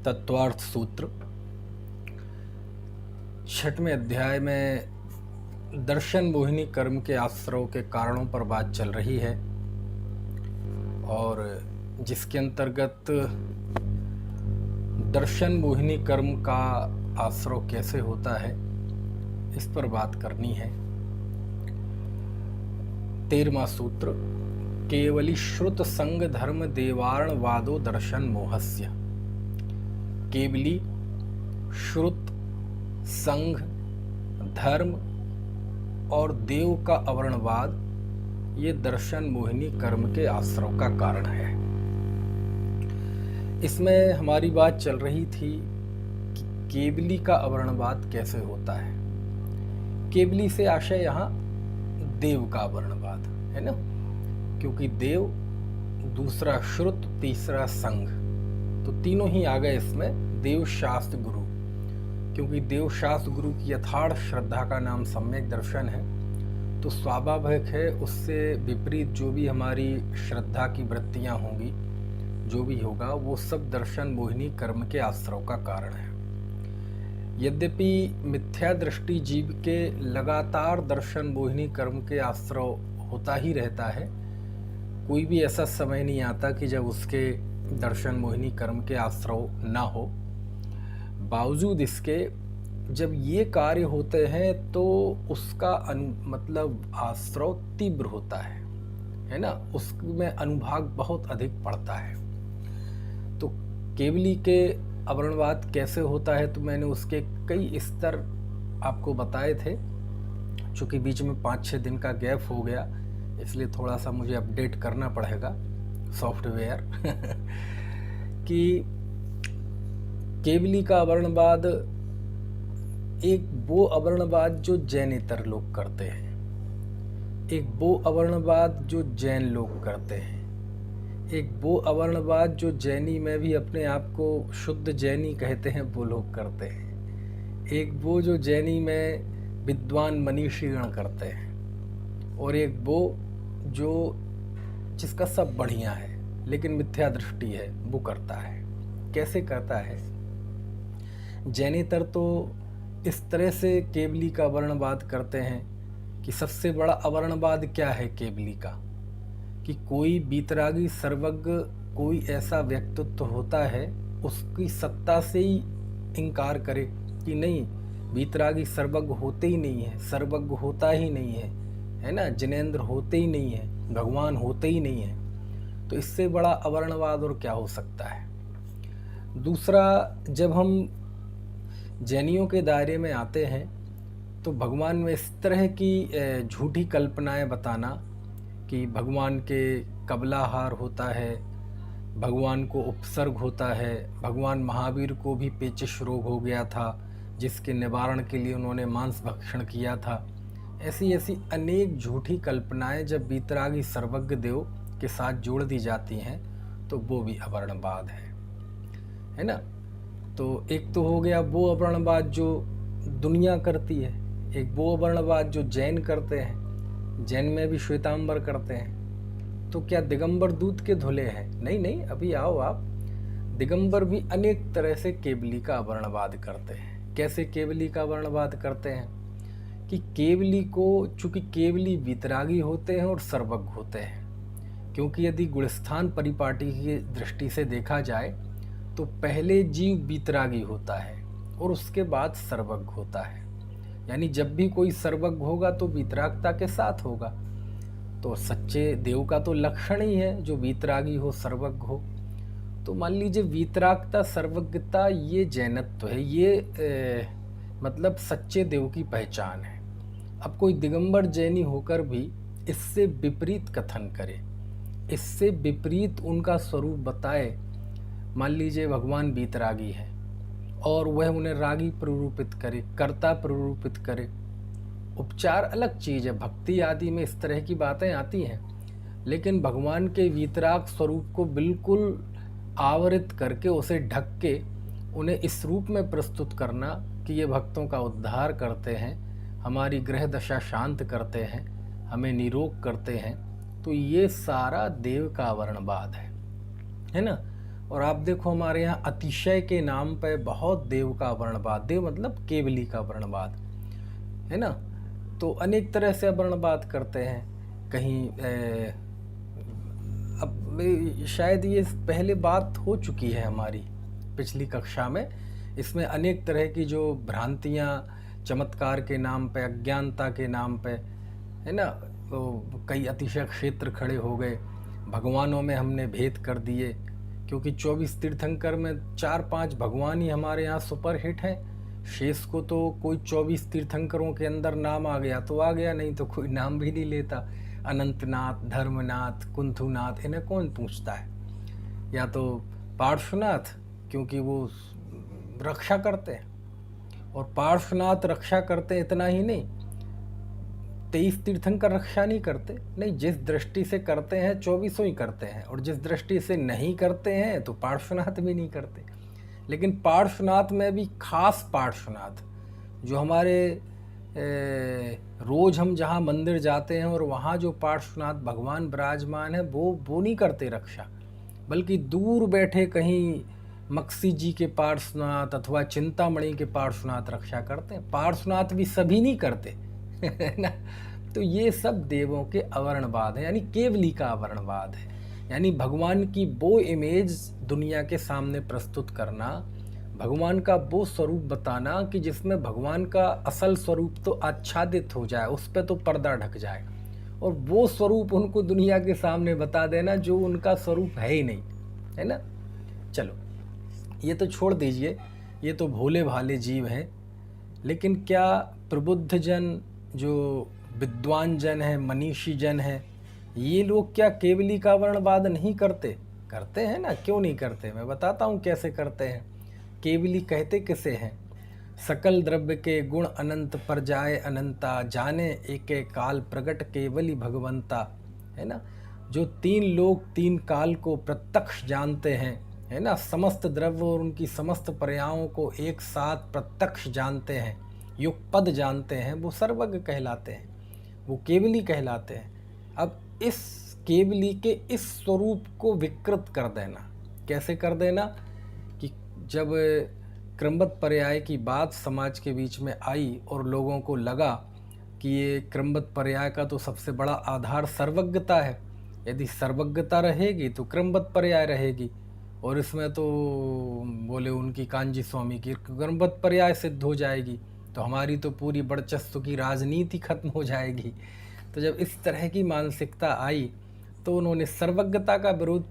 तत्वार्थ सूत्र 6वें अध्याय में दर्शन मोहिनी कर्म के आश्रव के कारणों पर बात चल रही है और जिसके अंतर्गत दर्शन मोहिनी कर्म का आश्रव कैसे होता है इस पर बात करनी है। 13वां सूत्र केवली श्रुत संग धर्म देवार्ण वादो दर्शन मोहस्य। केवली श्रुत संघ धर्म और देव का अवर्णवाद ये दर्शन मोहिनी कर्म के आश्रव का कारण है। इसमें हमारी बात चल रही थी कि केवली का अवर्णवाद कैसे होता है। केवली से आशय यहाँ देव का अवर्णवाद है ना, क्योंकि देव, दूसरा श्रुत, तीसरा संघ, तो तीनों ही आ गए इसमें। देव शास्त्र गुरु, क्योंकि देव शास्त्र गुरु की यथार्थ श्रद्धा का नाम सम्यक दर्शन है, तो स्वाभाविक है उससे विपरीत जो भी हमारी श्रद्धा की वृत्तियां होंगी, जो भी होगा वो सब दर्शन मोहिनी कर्म के आश्रव का कारण है। यद्यपि मिथ्या दृष्टि जीव के लगातार दर्शन मोहिनी कर्म के आश्रव होता ही रहता है, कोई भी ऐसा समय नहीं आता कि जब उसके दर्शन मोहिनी कर्म के आश्रव ना हो। बावजूद इसके जब ये कार्य होते हैं तो उसका मतलब आश्रव तीव्र होता है ना, उसमें अनुभाग बहुत अधिक पड़ता है। तो केवली के अवर्णवाद कैसे होता है, तो मैंने उसके कई स्तर आपको बताए थे। चूँकि बीच में 5-6 दिन का गैप हो गया, इसलिए थोड़ा सा मुझे अपडेट करना पड़ेगा सॉफ्टवेयर कि केवली का अवर्णवाद एक वो अवर्णवाद जो जैनेतर लोग करते हैं, एक वो अवर्णवाद जो जैन लोग करते हैं, एक वो अवर्णवाद जो जैनी में भी अपने आप को शुद्ध जैनी कहते हैं वो लोग करते हैं, एक वो जो जैनी में विद्वान मनीषीगण करते हैं, और एक वो जो जिसका सब बढ़िया है लेकिन मिथ्या दृष्टि है वो करता है। कैसे करता है? जैनेतर तो इस तरह से केवली का अवर्णवाद करते हैं कि सबसे बड़ा अवर्णवाद क्या है केवली का, कि कोई बीतरागी सर्वज्ञ कोई ऐसा व्यक्तित्व होता है उसकी सत्ता से ही इनकार करे कि नहीं, बीतरागी सर्वज्ञ होते ही नहीं है, सर्वज्ञ होता ही नहीं है ना, जिनेंद्र होते ही नहीं है, भगवान होते ही नहीं है। तो इससे बड़ा अवर्णवाद और क्या हो सकता है। दूसरा, जब हम जैनियों के दायरे में आते हैं तो भगवान में इस तरह की झूठी कल्पनाएं बताना कि भगवान के कबलाहार होता है, भगवान को उपसर्ग होता है, भगवान महावीर को भी पेचिश रोग हो गया था जिसके निवारण के लिए उन्होंने मांस भक्षण किया था। ऐसी ऐसी अनेक झूठी कल्पनाएं जब बीतरागी सर्वज्ञ देव के साथ जोड़ दी जाती हैं तो वो भी अवर्णवाद है ना। तो एक तो हो गया वो अवर्णवाद जो दुनिया करती है, एक वो अवर्णवाद जो जैन करते हैं, जैन में भी श्वेतांबर करते हैं। तो क्या दिगंबर दूध के धुले हैं? नहीं नहीं, अभी आओ आप। दिगंबर भी अनेक तरह से केवली का अवर्णवाद करते हैं। कैसे केवली का अवर्णवाद करते हैं कि केवली को, चूँकि केवली वितरागी होते हैं और सर्वज्ञ होते हैं, क्योंकि यदि गुणस्थान परिपाटी की दृष्टि से देखा जाए तो पहले जीव बीतरागी होता है और उसके बाद सर्वज्ञ होता है। यानी जब भी कोई सर्वज्ञ होगा तो बीतरागता के साथ होगा। तो सच्चे देव का तो लक्षण ही है जो बीतरागी हो, सर्वज्ञ हो। तो मान लीजिए बीतरागता, सर्वज्ञता ये जैनत्व है, ये मतलब सच्चे देव की पहचान है। अब कोई दिगंबर जैनी होकर भी इससे विपरीत कथन करे, इससे विपरीत उनका स्वरूप बताए। मान लीजिए भगवान बीतरागी है और वह उन्हें रागी प्ररूपित करे, कर्ता प्ररूपित करे। उपचार अलग चीज़ है, भक्ति आदि में इस तरह की बातें आती हैं, लेकिन भगवान के वीतराग स्वरूप को बिल्कुल आवरित करके, उसे ढक के उन्हें इस रूप में प्रस्तुत करना कि ये भक्तों का उद्धार करते हैं, हमारी ग्रह दशा शांत करते हैं, हमें निरोग करते हैं, तो ये सारा देव का अवर्णवाद है ना। और आप देखो हमारे यहाँ अतिशय के नाम पे बहुत देव का वर्णवाद, देव मतलब केवली का वर्णवाद, है ना। तो अनेक तरह से वर्णवाद करते हैं। कहीं अब शायद ये पहले बात हो चुकी है हमारी पिछली कक्षा में, इसमें अनेक तरह की जो भ्रांतियाँ चमत्कार के नाम पे, अज्ञानता के नाम पे, है ना, तो कई अतिशय क्षेत्र खड़े हो गए, भगवानों में हमने भेद कर दिए, क्योंकि 24 तीर्थंकर में 4-5 भगवान ही हमारे यहाँ सुपर हिट हैं। शेष को तो कोई 24 तीर्थंकरों के अंदर नाम आ गया तो आ गया, नहीं तो कोई नाम भी नहीं लेता। अनंतनाथ, धर्मनाथ, कुंथुनाथ, इन्हें कौन पूछता है। या तो पार्श्वनाथ, क्योंकि वो रक्षा करते हैं, और पार्श्वनाथ रक्षा करते इतना ही नहीं, 23 तीर्थंकर रक्षा नहीं करते, नहीं, जिस दृष्टि से करते हैं 24 ही करते हैं, और जिस दृष्टि से नहीं करते हैं तो पार्श्वनाथ भी नहीं करते। लेकिन पार्श्वनाथ में भी खास पार्श्वनाथ, जो हमारे रोज़ हम जहाँ मंदिर जाते हैं और वहाँ जो पार्श्वनाथ भगवान विराजमान है, वो नहीं करते रक्षा, बल्कि दूर बैठे कहीं मक्सी जी के पार्श्वनाथ अथवा चिंतामणि के पार्श्वनाथ रक्षा करते हैं। पार्श्वनाथ भी सभी नहीं करते है ना। तो ये सब देवों के अवर्णवाद है, यानी केवली का अवर्णवाद है, यानी भगवान की वो इमेज दुनिया के सामने प्रस्तुत करना, भगवान का वो स्वरूप बताना कि जिसमें भगवान का असल स्वरूप तो आच्छादित हो जाए, उस पर तो पर्दा ढक जाए, और वो स्वरूप उनको दुनिया के सामने बता देना जो उनका स्वरूप है ही नहीं, है ना। चलो ये तो छोड़ दीजिए, ये तो भोले भाले जीव हैं। लेकिन क्या प्रबुद्ध जन, जो विद्वान जन है, मनीषी जन है, ये लोग क्या केवली का वर्णवाद नहीं करते? करते हैं ना, क्यों नहीं करते। मैं बताता हूँ कैसे करते हैं। केवली कहते किसे हैं? सकल द्रव्य के गुण अनंत पर जाए अनंता, जाने एक एक काल प्रगट केवली भगवंता, है ना। जो 3 लोग 3 काल को प्रत्यक्ष जानते हैं, है ना, समस्त द्रव्य और उनकी समस्त पर्यायों को एक साथ प्रत्यक्ष जानते हैं, युगपद जानते हैं, वो सर्वज्ञ कहलाते हैं, वो केवली कहलाते हैं। अब इस केवली के इस स्वरूप को विकृत कर देना, कैसे कर देना कि जब क्रमबद्ध पर्याय की बात समाज के बीच में आई और लोगों को लगा कि ये क्रमबद्ध पर्याय का तो सबसे बड़ा आधार सर्वज्ञता है, यदि सर्वज्ञता रहेगी तो क्रमबद्ध पर्याय रहेगी, और इसमें तो बोले उनकी कांजी स्वामी की क्रमबद्ध पर्याय सिद्ध हो जाएगी, तो हमारी तो पूरी वर्चस्व की राजनीति खत्म हो जाएगी। तो जब इस तरह की मानसिकता आई तो उन्होंने सर्वज्ञता का विरोध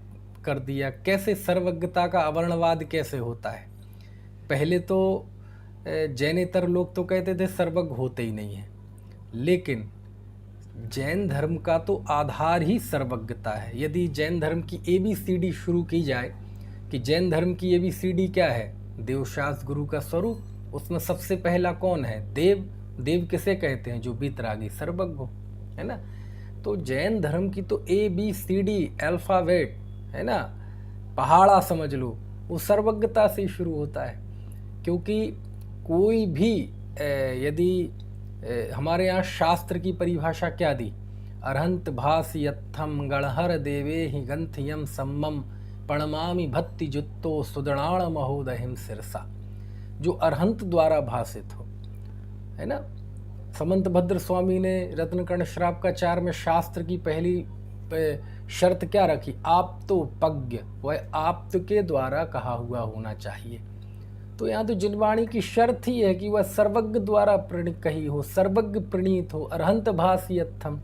कर दिया। कैसे सर्वज्ञता का अवर्णवाद कैसे होता है? पहले तो जैनेतर लोग तो कहते थे सर्वज्ञ होते ही नहीं है, लेकिन जैन धर्म का तो आधार ही सर्वज्ञता है। यदि जैन धर्म की ABCD शुरू की जाए कि जैन धर्म की ABCD क्या है? देवशास्त्र गुरु का स्वरूप, उसमें सबसे पहला कौन है? देव। देव किसे कहते हैं? जो बीतरागी सर्वज्ञ हो, है ना। तो जैन धर्म की तो ABCD अल्फाबेट, है ना, पहाड़ा समझ लो, वो सर्वज्ञता से शुरू होता है। क्योंकि कोई भी यदि हमारे यहाँ शास्त्र की परिभाषा क्या दी? अरहंत भास यत्थम गणहर देवे ही गंथयम सम्मम प्रणमामि भक्ति जुत्तो सुदणाण महोदहिम सिरसा। जो अरहंत द्वारा भाषित हो, है ना। समंत भद्र स्वामी ने रत्नकर्ण श्रावकाचार्य में शास्त्र की पहली शर्त क्या रखी? आप तो पज्ञ, वह आप्त के द्वारा कहा हुआ होना चाहिए। तो यहाँ तो जिनवाणी की शर्त ही है कि वह सर्वज्ञ द्वारा कही हो, सर्वज्ञ प्रणीत हो, अरहंत भाषयत्थम,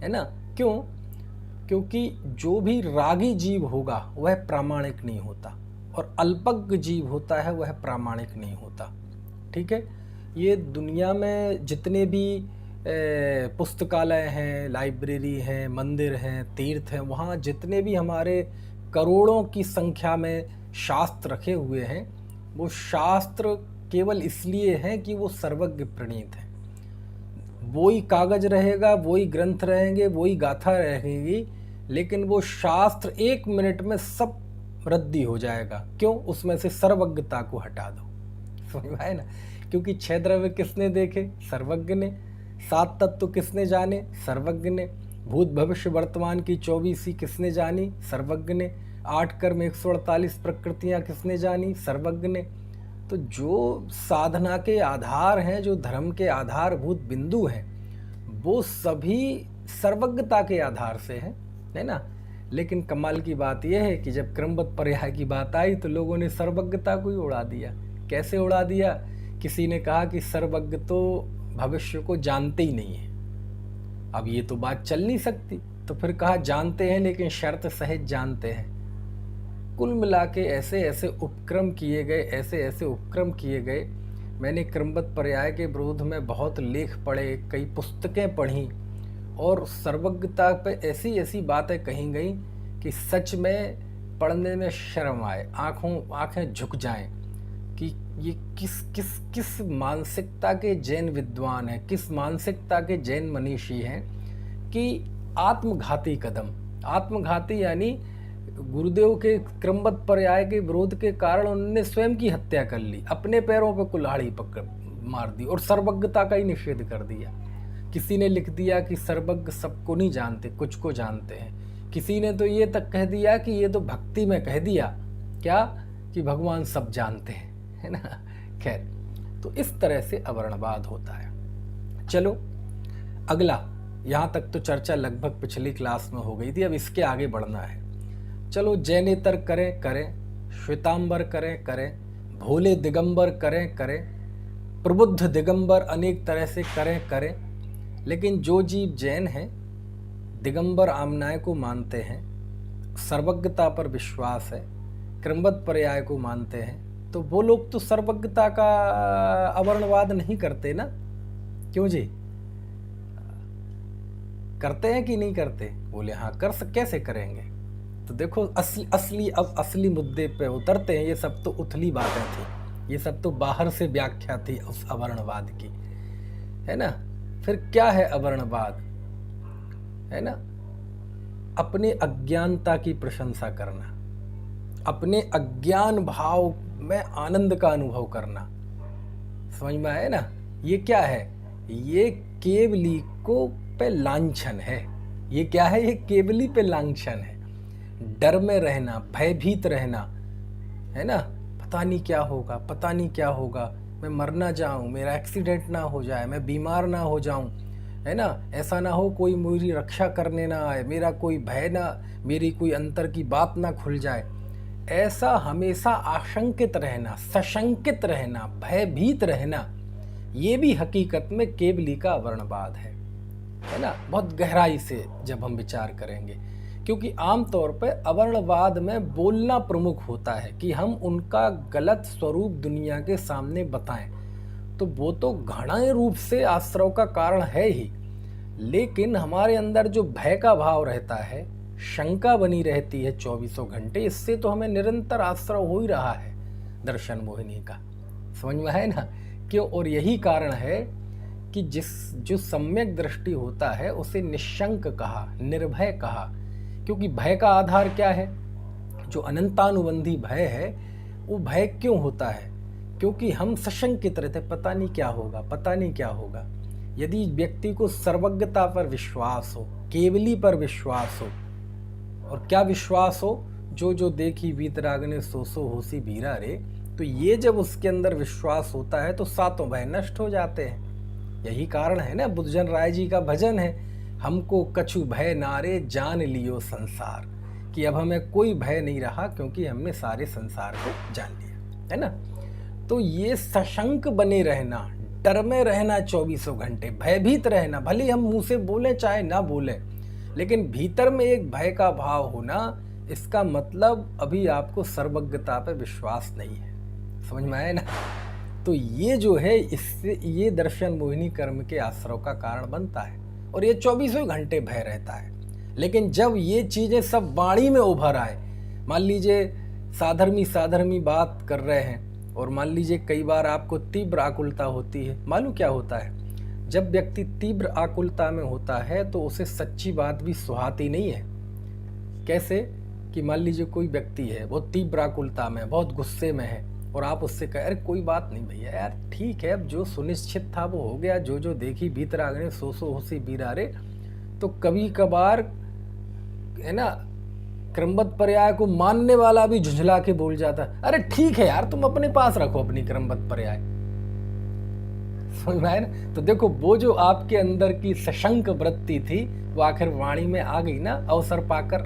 है ना। क्यों? क्योंकि जो भी रागी जीव होगा वह प्रामाणिक नहीं होता, और अल्पज्ञ जीव होता है वह प्रामाणिक नहीं होता। ठीक है। ये दुनिया में जितने भी पुस्तकालय हैं, लाइब्रेरी हैं, मंदिर हैं, तीर्थ हैं, वहाँ जितने भी हमारे करोड़ों की संख्या में शास्त्र रखे हुए हैं, वो शास्त्र केवल इसलिए हैं कि वो सर्वज्ञ प्रणीत हैं। वही कागज रहेगा, वही ग्रंथ रहेंगे, वही गाथा रहेगी, लेकिन वो शास्त्र 1 मिनट में सब रद्दी हो जाएगा। क्यों? उसमें से सर्वज्ञता को हटा दो। समझ में आए ना। क्योंकि 6 द्रव्य किसने देखे? सर्वज्ञ ने। 7 तत्व किसने जाने? सर्वज्ञ ने। भूत भविष्य वर्तमान की 24 किसने जानी? सर्वज्ञ ने। 8 कर्म 148 प्रकृतियां किसने जानी? सर्वज्ञ ने। तो जो साधना के आधार हैं, जो धर्म के आधारभूत बिंदु हैं, वो सभी सर्वज्ञता के आधार से हैं, है ना। लेकिन कमाल की बात यह है कि जब क्रमबद्ध पर्याय की बात आई तो लोगों ने सर्वज्ञता को ही उड़ा दिया। कैसे उड़ा दिया? किसी ने कहा कि सर्वज्ञ तो भविष्य को जानते ही नहीं है। अब ये तो बात चल नहीं सकती, तो फिर कहा जानते हैं लेकिन शर्त सहित जानते हैं। कुल मिला के ऐसे ऐसे उपक्रम किए गए, ऐसे ऐसे उपक्रम किए गए। मैंने क्रमबद्ध पर्याय के विरोध में बहुत लेख पढ़े, कई पुस्तकें पढ़ी, और सर्वज्ञता पे ऐसी ऐसी बातें कही गई कि सच में पढ़ने में शर्म आए, आंखें झुक जाएं कि ये किस किस किस मानसिकता के जैन विद्वान हैं, किस मानसिकता के जैन मनीषी हैं कि आत्मघाती कदम, आत्मघाती यानी गुरुदेव के क्रमबद्ध पर्याय के विरोध के कारण उन्होंने स्वयं की हत्या कर ली, अपने पैरों पर कुल्हाड़ी पकड़ मार दी और सर्वज्ञता का ही निषेध कर दिया। किसी ने लिख दिया कि सर्वज्ञ सबको नहीं जानते, कुछ को जानते हैं। किसी ने तो ये तक कह दिया कि ये तो भक्ति में कह दिया क्या कि भगवान सब जानते हैं, है ना। खैर, तो इस तरह से अवर्णवाद होता है। चलो अगला, यहाँ तक तो चर्चा लगभग पिछली क्लास में हो गई थी, अब इसके आगे बढ़ना है। चलो जैनेतर करें करें, श्वेतांबर करें, भोले दिगंबर करें, प्रबुद्ध दिगंबर अनेक तरह से करें, लेकिन जो जीव जैन हैं, दिगंबर आमनाय को मानते हैं, सर्वज्ञता पर विश्वास है, क्रमबद्ध पर्याय को मानते हैं, तो वो लोग तो सर्वज्ञता का अवर्णवाद नहीं करते ना। क्यों जी, करते हैं कि नहीं करते? बोले हाँ कैसे करेंगे? तो देखो असली मुद्दे पे उतरते हैं। ये सब तो उथली बातें थी, ये सब तो बाहर से व्याख्या थी उस अवर्णवाद की, है ना। फिर क्या है अवर्णवाद? है ना, अपने अज्ञानता की प्रशंसा करना, अपने अज्ञान भाव में आनंद का अनुभव करना। समझ में आया ना? ये क्या है? ये केवली को पे लांछन है। ये क्या है? ये केवली पे लांछन है। डर में रहना, भयभीत रहना, है ना। पता नहीं क्या होगा, पता नहीं क्या होगा, मैं मर ना जाऊं, मेरा एक्सीडेंट ना हो जाए, मैं बीमार ना हो जाऊं, है ना। ऐसा ना हो कोई मेरी रक्षा करने ना आए, मेरा कोई भय ना, मेरी कोई अंतर की बात ना खुल जाए। ऐसा हमेशा आशंकित रहना, सशंकित रहना, भयभीत रहना, ये भी हकीकत में केवली का अवर्णवाद है ना। बहुत गहराई से जब हम विचार करेंगे, क्योंकि आमतौर पर अवर्णवाद में बोलना प्रमुख होता है कि हम उनका गलत स्वरूप दुनिया के सामने बताएं, तो वो तो घृणा रूप से आश्रव का कारण है ही, लेकिन हमारे अंदर जो भय का भाव रहता है, शंका बनी रहती है 24 घंटे, इससे तो हमें निरंतर आश्रव हो ही रहा है दर्शन मोहिनी का। समझ में है ना क्यों? और यही कारण है कि जो सम्यक दृष्टि होता है उसे निशंक कहा, निर्भय कहा। क्योंकि भय का आधार क्या है? जो अनंतानुबंधी भय है, वो भय क्यों होता है? क्योंकि हम सशंकित रहते, पता नहीं क्या होगा, पता नहीं क्या होगा। यदि व्यक्ति को सर्वज्ञता पर विश्वास हो, केवली पर विश्वास हो, और क्या विश्वास हो? जो जो देखी वीतरागने सो सो होसी भीरा रे, तो ये जब उसके अंदर विश्वास होता है तो सातों भय नष्ट हो जाते हैं। यही कारण है ना, बुद्धजन राय जी का भजन है, हमको कछु भय नारे जान लियो संसार, कि अब हमें कोई भय नहीं रहा क्योंकि हमने सारे संसार को जान लिया, है ना। तो ये सशंक बने रहना, डर में रहना 24 घंटे, भयभीत रहना, भले हम मुंह से बोले चाहे ना बोले, लेकिन भीतर में एक भय का भाव होना, इसका मतलब अभी आपको सर्वज्ञता पे विश्वास नहीं है। समझ में आया ना? तो ये जो है, इससे ये दर्शन मोहिनी कर्म के आश्रव का कारण बनता है, और ये 24 घंटे भय रहता है। लेकिन जब ये चीज़ें सब वाणी में उभर आए, मान लीजिए साधर्मी बात कर रहे हैं, और मान लीजिए कई बार आपको तीव्र आकुलता होती है। मालूम क्या होता है? जब व्यक्ति तीव्र आकुलता में होता है तो उसे सच्ची बात भी सुहाती नहीं है। कैसे? कि मान लीजिए कोई व्यक्ति है, वो तीव्र आकुलता में, बहुत गुस्से में है, और आप उससे कहें अरे कोई बात नहीं भैया, यार ठीक है, अब जो सुनिश्चित था वो हो गया, जो जो देखी भीतरागने सो सो होसी बीरा रे। तो कभी कभार, है ना, क्रमबद्ध पर्याय को मानने वाला भी झुंझला के बोल जाता है, अरे ठीक है यार, तुम अपने पास रखो अपनी क्रमबद्ध पर्याय। समझ में आया ना? तो देखो, वो जो आपके अंदर की सशंक वृत्ति थी वो आखिर वाणी में आ गई ना, अवसर पाकर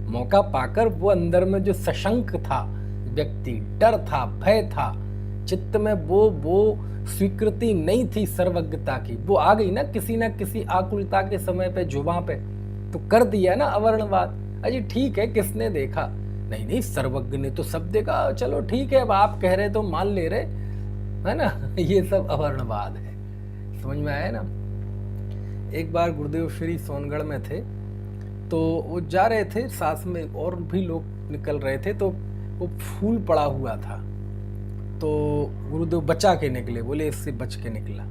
मौका पाकर। वो अंदर में जो सशंक था व्यक्ति, डर था, भय था, चित्त में वो स्वीकृति नहीं थी सर्वज्ञता की, वो आ गई ना किसी आकुलता के समय पे, जुबां पे, तो कर दिया ना अवर्णवाद। अजी ठीक है, किसने देखा? नहीं, सर्वज्ञ ने तो सब देखा, चलो ठीक है, अब आप कह रहे तो मान ले रहे, है ना। ये सब अवर्णवाद है। समझ में आया ना? एक बार गुरुदेव श्री सोनगढ़ में थे, तो वो जा रहे थे, साथ में और भी लोग निकल रहे थे, तो वो फूल पड़ा हुआ था, तो गुरुदेव बचा के निकले, बोले इससे बच के निकला,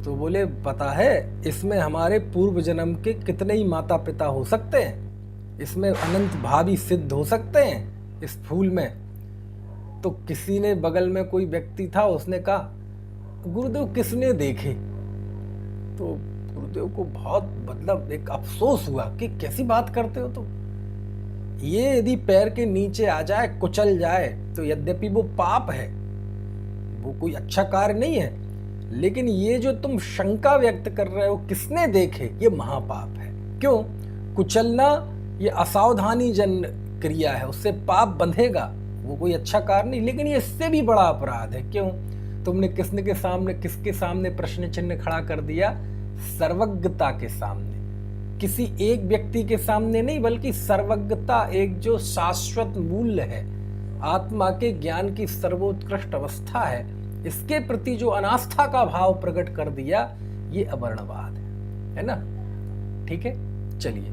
तो बोले पता है इसमें हमारे पूर्व जन्म के कितने ही माता पिता हो सकते हैं, इसमें अनंत भावी सिद्ध हो सकते हैं इस फूल में। तो किसी ने, बगल में कोई व्यक्ति था, उसने कहा गुरुदेव किसने देखे? तो गुरुदेव को बहुत मतलब एक अफसोस हुआ कि कैसी बात करते हो तुम, ये यदि पैर के नीचे आ जाए, कुचल जाए, तो यद्यपि वो पाप है, वो कोई अच्छा कार्य नहीं है, लेकिन ये जो तुम शंका व्यक्त कर रहे हो किसने देखे, ये महापाप है। क्यों? कुचलना ये असावधानी जन क्रिया है, उससे पाप बंधेगा, वो कोई अच्छा कार्य नहीं, लेकिन ये इससे भी बड़ा अपराध है। क्यों? तुमने किसके सामने प्रश्न चिन्ह खड़ा कर दिया? सर्वज्ञता के सामने, किसी एक व्यक्ति के सामने नहीं, बल्कि सर्वज्ञता एक जो शाश्वत मूल्य है, आत्मा के ज्ञान की सर्वोत्कृष्ट अवस्था है, इसके प्रति जो अनास्था का भाव प्रकट कर दिया, ये अवर्णवाद है ना। ठीक है, चलिए,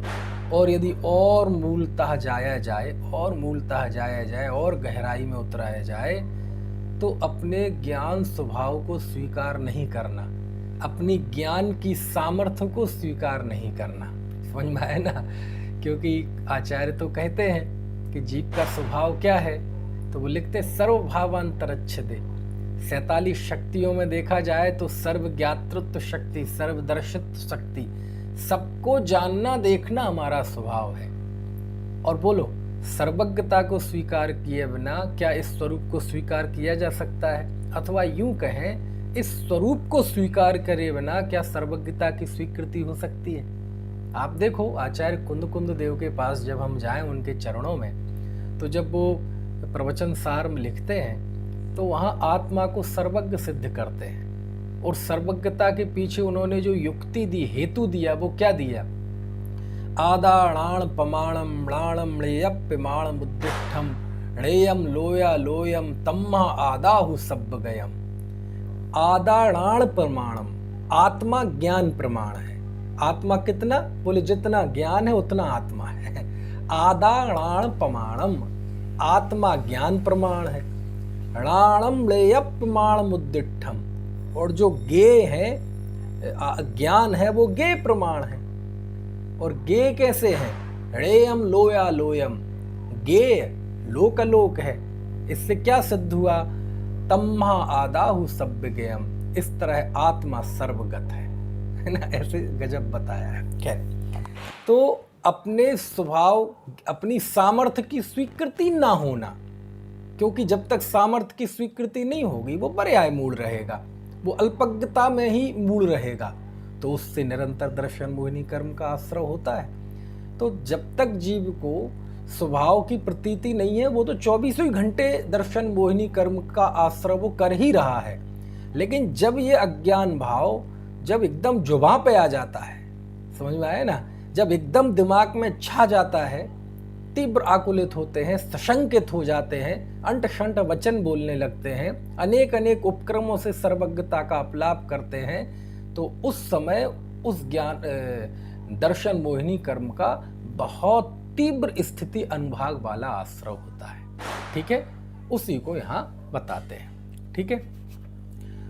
और यदि और मूलतः जाया जाए और गहराई में उतराया जाए, तो अपने ज्ञान स्वभाव को स्वीकार नहीं करना, अपनी ज्ञान की सामर्थ्य को स्वीकार नहीं करना। समझ में आया ना? क्योंकि आचार्य तो कहते हैं कि जीव का स्वभाव क्या है, तो वो लिखते सर्वभावांतरच्छिदे। 47 शक्तियों में देखा जाए तो सर्वज्ञातृत्व शक्ति, सर्वदर्शित्व शक्ति, सबको जानना देखना हमारा स्वभाव है। और बोलो, सर्वज्ञता को स्वीकार किए बिना क्या इस स्वरूप को स्वीकार किया जा सकता है? अथवा यूं कहें, इस स्वरूप को स्वीकार करे बिना क्या सर्वज्ञता की स्वीकृति हो सकती है? आप देखो, आचार्य कुंद देव के पास जब हम जाएं उनके चरणों में, तो जब वो प्रवचन सार में लिखते हैं, तो वहाँ आत्मा को सर्वज्ञ सिद्ध करते हैं, और सर्वज्ञता के पीछे उन्होंने जो युक्ति दी, हेतु दिया, वो क्या दिया? आदाणाण पमाणम णाणम णेयप्यमाणम उद्दिष्टम णेयम लोया लोयम तम्मा आदाहु सब्ब गयम। आदाणाण प्रमाणम, आत्मा ज्ञान प्रमाण है। आत्मा कितना? बोले जितना ज्ञान है उतना आत्मा है। आदाणाण प्रमाणम, आत्मा ज्ञान प्रमाण है। णाणम णेयप्यमाणम उद्दिष्टम, और जो गे है, ज्ञान है, वो गे प्रमाण है। और गे कैसे है? णेयम लोया लोयम, गे लोक है। इससे क्या सिद्ध हुआ? तम्हा आदाहु सब्ब गेयम, इस तरह आत्मा सर्वगत है ना। ऐसे गजब बताया है। खैर, तो अपने स्वभाव, अपनी सामर्थ्य की स्वीकृति ना होना, क्योंकि जब तक सामर्थ्य की स्वीकृति नहीं होगी, वो पर्याय मूल रहेगा, वो अल्पज्ञता में ही मूल रहेगा, तो उससे निरंतर दर्शन मोहिनी कर्म का आश्रय होता है। तो जब तक जीव को स्वभाव की प्रतीति नहीं है, वो तो 24 घंटे दर्शन मोहिनी कर्म का आश्रय वो कर ही रहा है। लेकिन जब ये अज्ञान भाव जब एकदम जुबां पे आ जाता है, समझ में आया ना, जब एकदम दिमाग में छा जाता है, तीव्र आकुलित होते हैं, सशंकित हो जाते हैं, अंट शंट वचन बोलने लगते हैं, अनेक उपक्रमों से सर्वज्ञता का अपलाप करते हैं, तो उस समय उस ज्ञान दर्शन मोहिनी कर्म का बहुत तीव्र स्थिति अनुभाग वाला आश्रय होता है। ठीक है, उसी को यहाँ बताते हैं। ठीक है,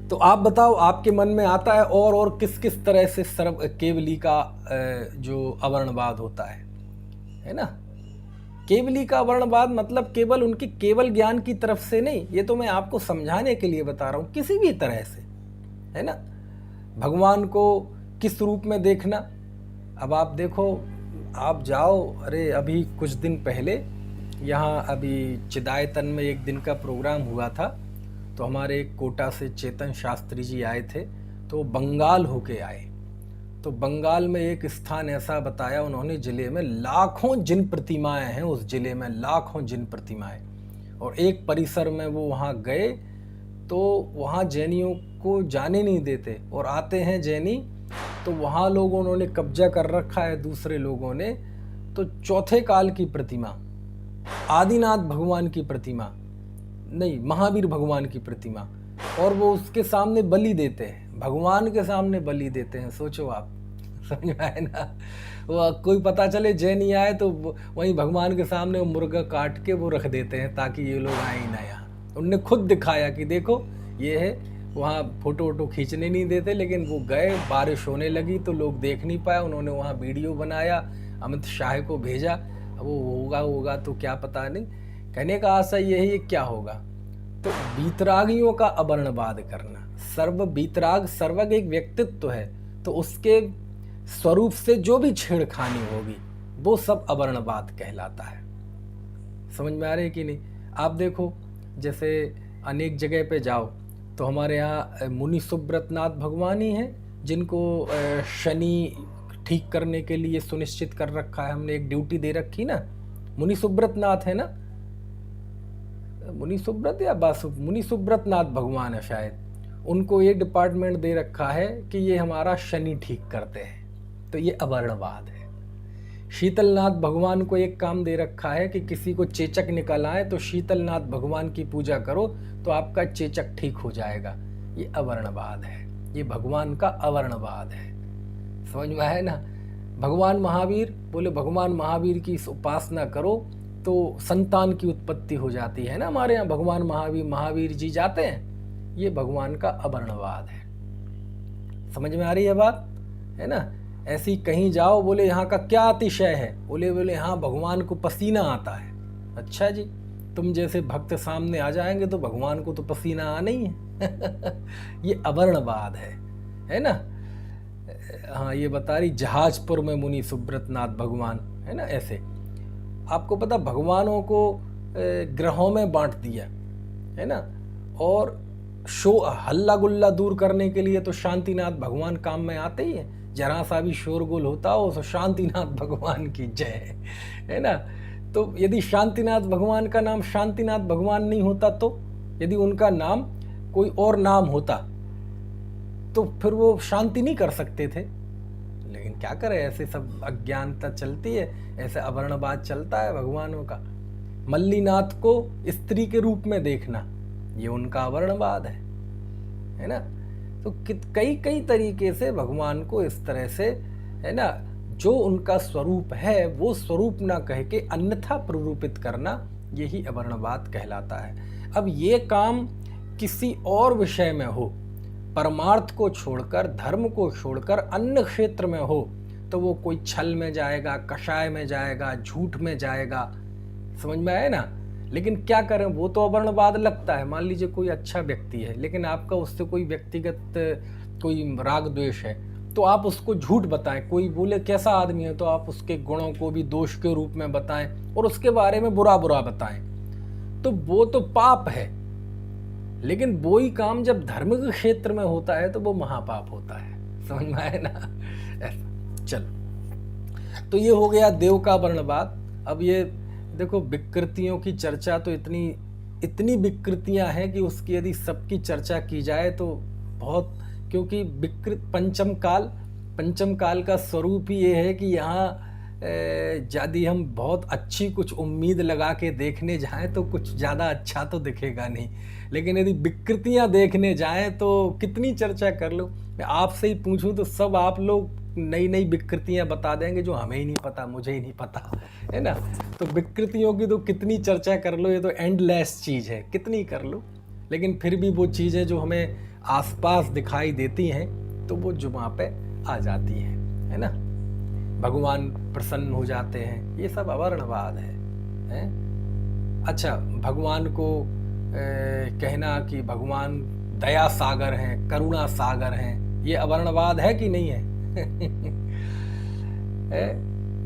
तो आप बताओ, आपके मन में आता है और किस किस तरह से केवली का जो अवर्णवाद होता है ना। केवली का अवर्णवाद मतलब केवल उनकी केवल ज्ञान की तरफ से नहीं, ये तो मैं आपको समझाने के लिए बता रहा हूँ, किसी भी तरह से, है ना। भगवान को किस रूप में देखना? अब आप देखो, आप जाओ, अरे अभी कुछ दिन पहले यहाँ अभी चिदायतन में एक दिन का प्रोग्राम हुआ था, तो हमारे कोटा से चेतन शास्त्री जी आए थे, तो बंगाल होके आए। तो बंगाल में एक स्थान ऐसा बताया उन्होंने, ज़िले में लाखों जिन प्रतिमाएं हैं, उस ज़िले में लाखों जिन प्रतिमाएं, और एक परिसर में वो वहाँ गए तो वहाँ जैनियों को जाने नहीं देते, और आते हैं जैनी तो वहाँ लोगों उन्होंने कब्जा कर रखा है दूसरे लोगों ने। तो चौथे काल की प्रतिमा, आदिनाथ भगवान की प्रतिमा नहीं, महावीर भगवान की प्रतिमा, और वो उसके सामने बलि देते हैं, भगवान के सामने बलि देते हैं। सोचो आप, समझ में आए ना। वो कोई पता चले जैनी आए तो वहीं भगवान के सामने वो मुर्गा काट के वो रख देते हैं ताकि ये लोग आए ही ना यहाँ। उनने खुद दिखाया कि देखो ये है। वहाँ फ़ोटो वोटो खींचने नहीं देते, लेकिन वो गए, बारिश होने लगी तो लोग देख नहीं पाए, उन्होंने वहाँ वीडियो बनाया, अमित शाह को भेजा। अब वो होगा तो क्या पता नहीं। कहने का आशा यही है, क्या होगा तो बीतरागियों का अवर्णवाद करना। सर्व बीतराग सर्वग एक व्यक्तित्व है, तो उसके स्वरूप से जो भी छेड़खानी होगी वो सब अवर्णवाद कहलाता है। समझ में आ रही है कि नहीं। आप देखो, जैसे अनेक जगह पे जाओ तो हमारे यहाँ मुनि सुब्रतनाथ भगवान ही हैं, जिनको शनि ठीक करने के लिए सुनिश्चित कर रखा है हमने, एक ड्यूटी दे रखी ना। मुनि सुब्रतनाथ है ना, मुनि सुब्रत या मुनि सुब्रतनाथ भगवान है शायद, उनको ये डिपार्टमेंट दे रखा है कि ये हमारा शनि ठीक करते हैं। तो ये अवर्णवाद है। शीतलनाथ भगवान को एक काम दे रखा है कि किसी को चेचक निकल आए तो शीतलनाथ भगवान की पूजा करो तो आपका चेचक ठीक हो जाएगा। ये अवर्णवाद है, ये भगवान का अवर्णवाद है। समझ में आया ना। भगवान महावीर बोले भगवान महावीर की उपासना करो तो संतान की उत्पत्ति हो जाती है ना। हमारे यहाँ भगवान महावीर जी जाते हैं, ये भगवान का अवर्णवाद है। समझ में आ रही है बात, है ना। ऐसी कहीं जाओ, बोले यहाँ का क्या अतिशय है, बोले यहाँ भगवान को पसीना आता है। अच्छा जी, तुम जैसे भक्त सामने आ जाएंगे तो भगवान को तो पसीना आना ही है। ये अवर्णवाद है ना। हाँ, ये बता रही जहाजपुर में मुनि सुब्रतनाथ भगवान, है ना। ऐसे आपको पता, भगवानों को ग्रहों में बांट दिया, है ना। और हल्ला गुल्ला दूर करने के लिए तो शांतिनाथ भगवान काम में आते ही हैं। जरा सा भी शोरगुल होता हो तो शांतिनाथ भगवान की जय, है ना। तो यदि शांतिनाथ भगवान का नाम शांतिनाथ भगवान नहीं होता, तो यदि उनका नाम कोई और नाम होता तो फिर वो शांति नहीं कर सकते थे। लेकिन क्या करें, ऐसे सब अज्ञानता चलती है, ऐसे अवर्णवाद चलता है भगवानों का। मल्लीनाथ को स्त्री के रूप में देखना, ये उनका अवर्णवाद है ना। तो कई तरीके से भगवान को इस तरह से, है ना, जो उनका स्वरूप है वो स्वरूप ना कह के अन्यथा प्ररूपित करना, यही अवर्णवाद कहलाता है। अब ये काम किसी और विषय में हो, परमार्थ को छोड़कर, धर्म को छोड़कर अन्य क्षेत्र में हो, तो वो कोई छल में जाएगा, कषाय में जाएगा, झूठ में जाएगा। समझ में आए ना। लेकिन क्या करें, वो तो अवर्णवाद लगता है। मान लीजिए कोई अच्छा व्यक्ति है, लेकिन आपका उससे कोई व्यक्तिगत कोई राग द्वेष है, तो आप उसको झूठ बताएं। कोई बोले कैसा आदमी है, तो आप उसके गुणों को भी दोष के रूप में बताएं और उसके बारे में बुरा बताएं, तो वो तो पाप है। लेकिन वो ही काम जब धर्म के क्षेत्र में होता है तो वो महापाप होता है। समझ में आए ना। ऐसा चलो, तो ये हो गया देव का वर्णवाद। अब ये देखो, विकृतियों की चर्चा तो इतनी विकृतियां हैं कि उसकी यदि सबकी चर्चा की जाए तो बहुत, क्योंकि विकृत पंचम काल का स्वरूप ही ये है कि यहाँ यदि हम बहुत अच्छी कुछ उम्मीद लगा के देखने जाएं तो कुछ ज़्यादा अच्छा तो दिखेगा नहीं। लेकिन यदि विकृतियां देखने जाएं तो कितनी चर्चा कर लो। मैं आपसे ही पूछूं तो सब आप लोग नई विकृतियां बता देंगे जो हमें ही नहीं पता, मुझे ही नहीं पता, है ना। तो विकृतियों की तो कितनी चर्चा कर लो, ये तो एंडलेस चीज़ है, कितनी कर लो। लेकिन फिर भी वो चीज़ें जो हमें आसपास दिखाई देती हैं तो वो जुबां पे आ जाती है ना। भगवान प्रसन्न हो जाते हैं, ये सब अवर्णवाद है? अच्छा, भगवान को कहना कि भगवान दया सागर हैं, करुणा सागर हैं, ये अवर्णवाद है कि नहीं है?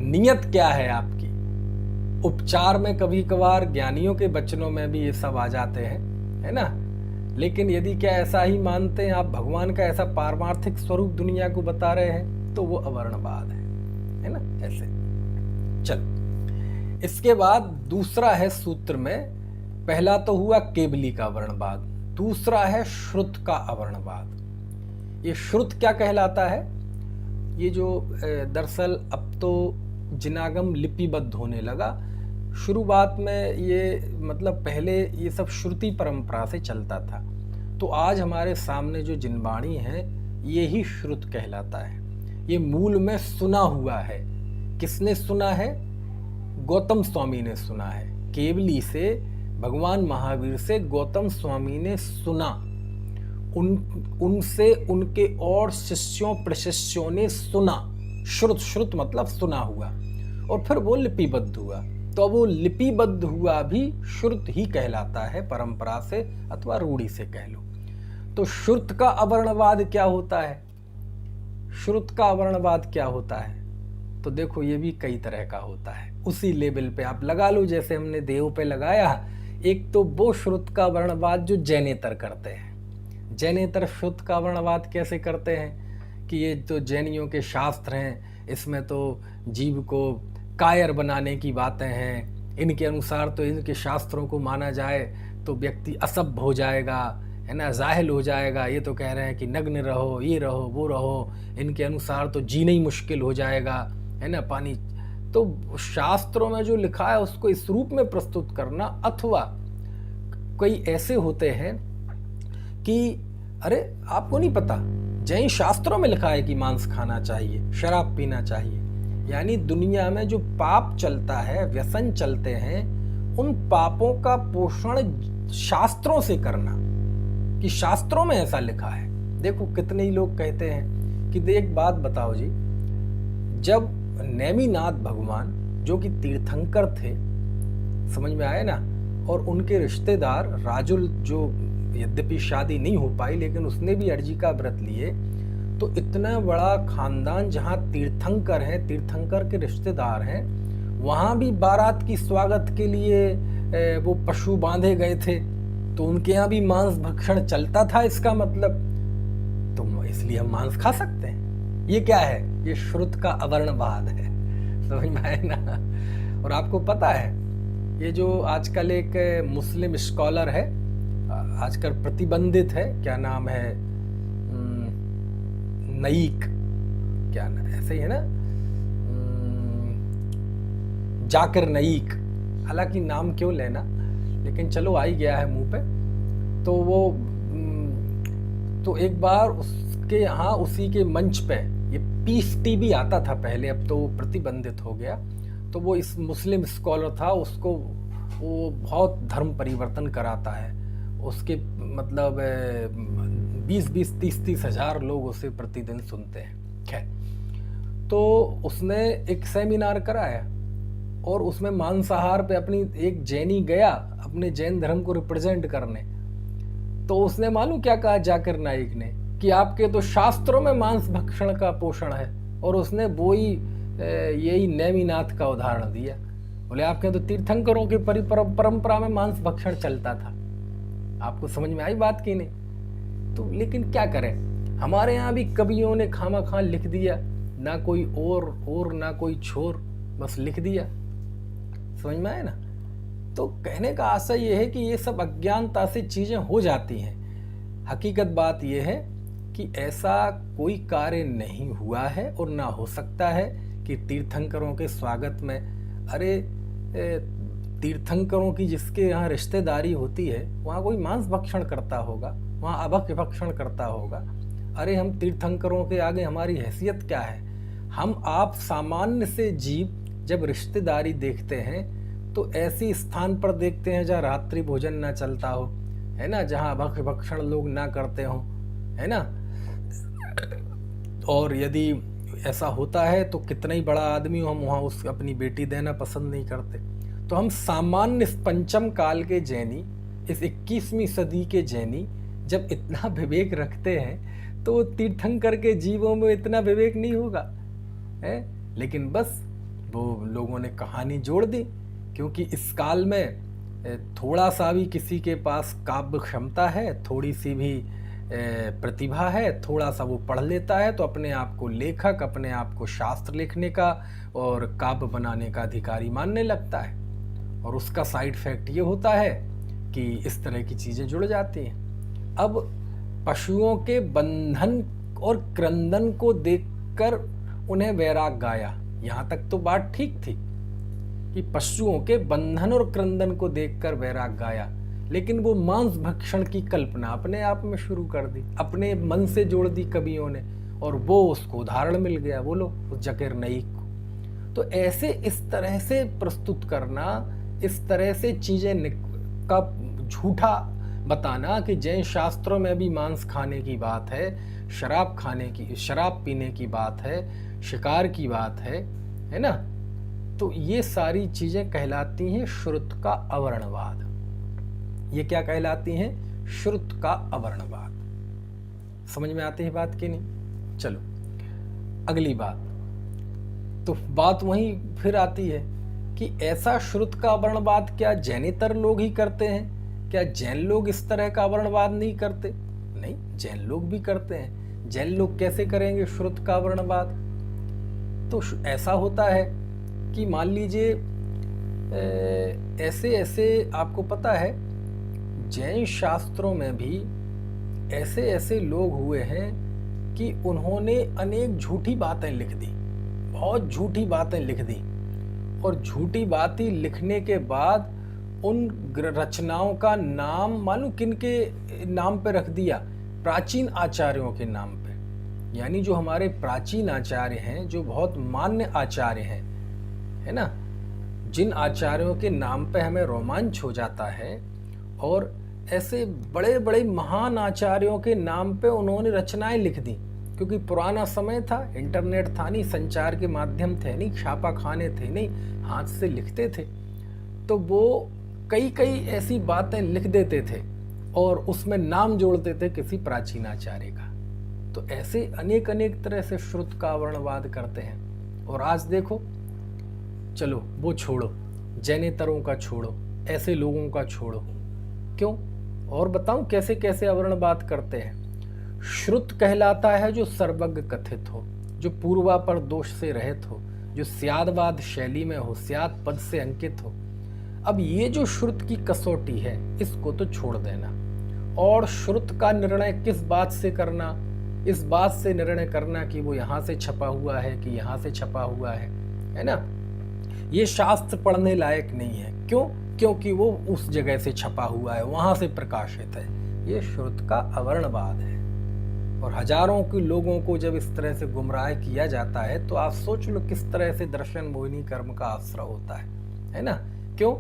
नियत क्या है आपकी। उपचार में कभी कभार ज्ञानियों के वचनों में भी ये सब आ जाते हैं, है ना। लेकिन यदि क्या ऐसा ही मानते हैं आप, भगवान का ऐसा पारमार्थिक स्वरूप दुनिया को बता रहे हैं, तो वो अवर्णवाद है ना। ऐसे चल, इसके बाद दूसरा है सूत्र में, पहला तो हुआ केवली का वर्णवाद, दूसरा है श्रुत का अवर्णवाद। ये श्रुत क्या कहलाता है, ये जो दरअसल अब तो जिनागम लिपिबद्ध होने लगा, शुरुआत में ये मतलब पहले ये सब श्रुति परंपरा से चलता था, तो आज हमारे सामने जो जिनवाणी है ये ही श्रुत कहलाता है। ये मूल में सुना हुआ है। किसने सुना है? गौतम स्वामी ने सुना है। केवली से, भगवान महावीर से गौतम स्वामी ने सुना, उनसे उनके और शिष्यों प्रशिष्यों ने सुना। श्रुत मतलब सुना हुआ, और फिर वो लिपिबद्ध हुआ, तो वो लिपिबद्ध हुआ भी श्रुत ही कहलाता है, परंपरा से अथवा रूढ़ी से कह लो। तो श्रुत का अवर्णवाद क्या होता है? श्रुत का अवर्णवाद क्या होता है? तो देखो ये भी कई तरह का होता है, उसी लेवल पे आप लगा लो जैसे हमने देव पे लगाया। एक तो वो श्रुत का वर्णवाद जो जैनेतर करते हैं। जैनेतर श्रुत का वर्णवाद कैसे करते हैं कि ये तो जैनियों के शास्त्र हैं, इसमें तो जीव को कायर बनाने की बातें हैं, इनके अनुसार तो इनके शास्त्रों को माना जाए तो व्यक्ति असभ्य हो जाएगा, है ना, जाहिल हो जाएगा। ये तो कह रहे हैं कि नग्न रहो, ये रहो, वो रहो, इनके अनुसार तो जीना ही मुश्किल हो जाएगा, है ना, पानी। तो शास्त्रों में जो लिखा है उसको इस रूप में प्रस्तुत करना, अथवा कई ऐसे होते हैं कि अरे आपको नहीं पता, जैन शास्त्रों में लिखा है कि मांस खाना चाहिए, शराब पीना चाहिए। यानी दुनिया में जो पाप चलता है, व्यसन चलते हैं, उन पापों का पोषण शास्त्रों से करना, कि शास्त्रों में ऐसा लिखा है। देखो कितने ही लोग कहते हैं कि एक बात बताओ जी, जब नेमिनाथ भगवान जो कि तीर्थंकर थे, समझ में आया ना, और उनके रिश्तेदार राजुल, जो यद्यपि शादी नहीं हो पाई लेकिन उसने भी अर्जी का व्रत लिए, तो इतना बड़ा खानदान जहाँ तीर्थंकर हैं, तीर्थंकर के रिश्तेदार हैं, वहाँ भी बारात की स्वागत के लिए वो पशु बांधे गए थे, तो उनके यहाँ भी मांस भक्षण चलता था। इसका मतलब तो इसलिए हम मांस खा सकते हैं। ये क्या है? ये श्रुत का अवर्णवाद है, समझ में आए ना। और आपको पता है ये जो आजकल एक मुस्लिम स्कॉलर है, आजकल प्रतिबंधित है, क्या नाम है, नईक, क्या नाम ऐसे ही है ना, जाकिर नईक, हालांकि नाम क्यों लेना, लेकिन चलो आ ही गया है मुंह पे। तो वो तो एक बार उसके यहाँ उसी के मंच पे ये पीस टीवी आता था पहले, अब तो वो प्रतिबंधित हो गया। तो वो इस मुस्लिम स्कॉलर था, उसको वो बहुत धर्म परिवर्तन कराता है, उसके मतलब 20-20, 30-30 हजार लोग उसे प्रतिदिन सुनते हैं। खैर, तो उसने एक सेमिनार कराया और उसमें मांसाहार पे अपनी एक जैनी गया अपने जैन धर्म को रिप्रेजेंट करने। तो उसने मालूम क्या कहा जाकिर नाइक ने, कि आपके तो शास्त्रों में मांस भक्षण का पोषण है, और उसने वो ही यही नेमिनाथ का उदाहरण दिया। बोले आपके तो तीर्थंकरों की परंपरा में मांस भक्षण चलता था। आपको समझ में आई बात की नहीं? तो लेकिन क्या करें, हमारे यहाँ भी कवियों ने खामा खां लिख दिया, ना कोई और ना कोई छोर, बस लिख दिया। समझ में आया ना। तो कहने का आशय ये है कि ये सब अज्ञानता से चीजें हो जाती हैं। हकीकत बात यह है कि ऐसा कोई कार्य नहीं हुआ है और ना हो सकता है कि तीर्थंकरों के स्वागत में, अरे तीर्थंकरों की जिसके यहाँ रिश्तेदारी होती है वहाँ कोई मांस भक्षण करता होगा, वहाँ अभक्ष्य भक्षण करता होगा। अरे हम तीर्थंकरों के आगे हमारी हैसियत क्या है? हम आप सामान्य से जीव जब रिश्तेदारी देखते हैं तो ऐसी स्थान पर देखते हैं जहाँ रात्रि भोजन ना चलता हो, है ना, जहाँ अभक्ष्य भक्षण लोग ना करते हों, है ना। और यदि ऐसा होता है तो कितना ही बड़ा आदमी हो, हम वहाँ उस अपनी बेटी देना पसंद नहीं करते। तो हम सामान्य पंचम काल के जैनी, इस 21वीं सदी के जैनी जब इतना विवेक रखते हैं तो तीर्थंकर के जीवों में इतना विवेक नहीं होगा, है। लेकिन बस वो लोगों ने कहानी जोड़ दी, क्योंकि इस काल में थोड़ा सा भी किसी के पास काव्य क्षमता है, थोड़ी सी भी प्रतिभा है, थोड़ा सा वो पढ़ लेता है तो अपने आप को लेखक, अपने आप को शास्त्र लिखने का और काव्य बनाने का अधिकारी मानने लगता है। और उसका साइड इफेक्ट ये होता है कि इस तरह की चीज़ें जुड़ जाती हैं। अब पशुओं के बंधन और क्रंदन को देखकर उन्हें वैराग गाया, यहाँ तक तो बात ठीक थी कि पशुओं के बंधन और क्रंदन को देखकर वैराग गाया, लेकिन वो मांस भक्षण की कल्पना अपने आप में शुरू कर दी, अपने मन से जोड़ दी कवियों ने, और वो उसको उदाहरण मिल गया, बोलो उस जकेर नईक को। तो ऐसे इस तरह से प्रस्तुत करना, इस तरह से चीजें का झूठा बताना कि जैन शास्त्रों में भी मांस खाने की बात है, शराब खाने की, शराब पीने की बात है, शिकार की बात है ना, तो ये सारी चीजें कहलाती हैं श्रुत का अवर्णवाद। ये क्या कहलाती हैं? श्रुत का अवर्णवाद। समझ में आती है बात कि नहीं? चलो अगली बात, तो बात वहीं फिर आती है कि ऐसा श्रुत का अवर्णवाद क्या जैनेतर लोग ही करते हैं? क्या जैन लोग इस तरह का अवर्णवाद नहीं करते? नहीं, जैन लोग भी करते हैं। जैन लोग कैसे करेंगे श्रुत का अवर्णवाद? तो ऐसा होता है कि मान लीजिए ऐसे ऐसे आपको पता है जैन शास्त्रों में भी ऐसे ऐसे लोग हुए हैं कि उन्होंने अनेक झूठी बातें लिख दी, बहुत झूठी बातें लिख दी, और झूठी बातें लिखने के बाद उन रचनाओं का नाम मालूम किन के नाम पे रख दिया? प्राचीन आचार्यों के नाम पे। यानी जो हमारे प्राचीन आचार्य हैं, जो बहुत मान्य आचार्य हैं, है ना, जिन आचार्यों के नाम पे हमें रोमांच हो जाता है, और ऐसे बड़े बड़े महान आचार्यों के नाम पे उन्होंने रचनाएं लिख दी। क्योंकि पुराना समय था, इंटरनेट था नहीं, संचार के माध्यम थे नहीं, छापा खाने थे नहीं, हाथ से लिखते थे, तो वो कई कई ऐसी बातें लिख देते थे और उसमें नाम जोड़ते थे किसी प्राचीन आचार्य का। तो ऐसे अनेक अनेक तरह से श्रुत का वर्णवाद करते हैं। और आज देखो, चलो वो छोड़ो, जैनेतरों का छोड़ो, ऐसे लोगों का छोड़ो, क्यों, और बताऊं कैसे कैसे अवर्णवाद करते हैं। श्रुत कहलाता है जो सर्वज्ञ कथित हो, जो पूर्वापर दोष से रहित हो, जो स्यादवाद शैली में हो, स्याद पद से अंकित हो। अब ये जो श्रुत की कसौटी है, इसको तो छोड़ देना। और श्रुत का निर्णय किस बात से करना? इस बात से निर्णय करना कि वो यहाँ से छपा हुआ है कि यहाँ से छपा हुआ है ना। ये शास्त्र पढ़ने लायक नहीं है। क्यों? क्योंकि वो उस जगह से छपा हुआ है, वहां से प्रकाशित है। ये श्रुत का अवर्णवाद है। और हजारों के लोगों को जब इस तरह से गुमराह किया जाता है, तो आप सोच लो किस तरह से दर्शन मोहिनी कर्म का आश्रय होता है ना। क्यों?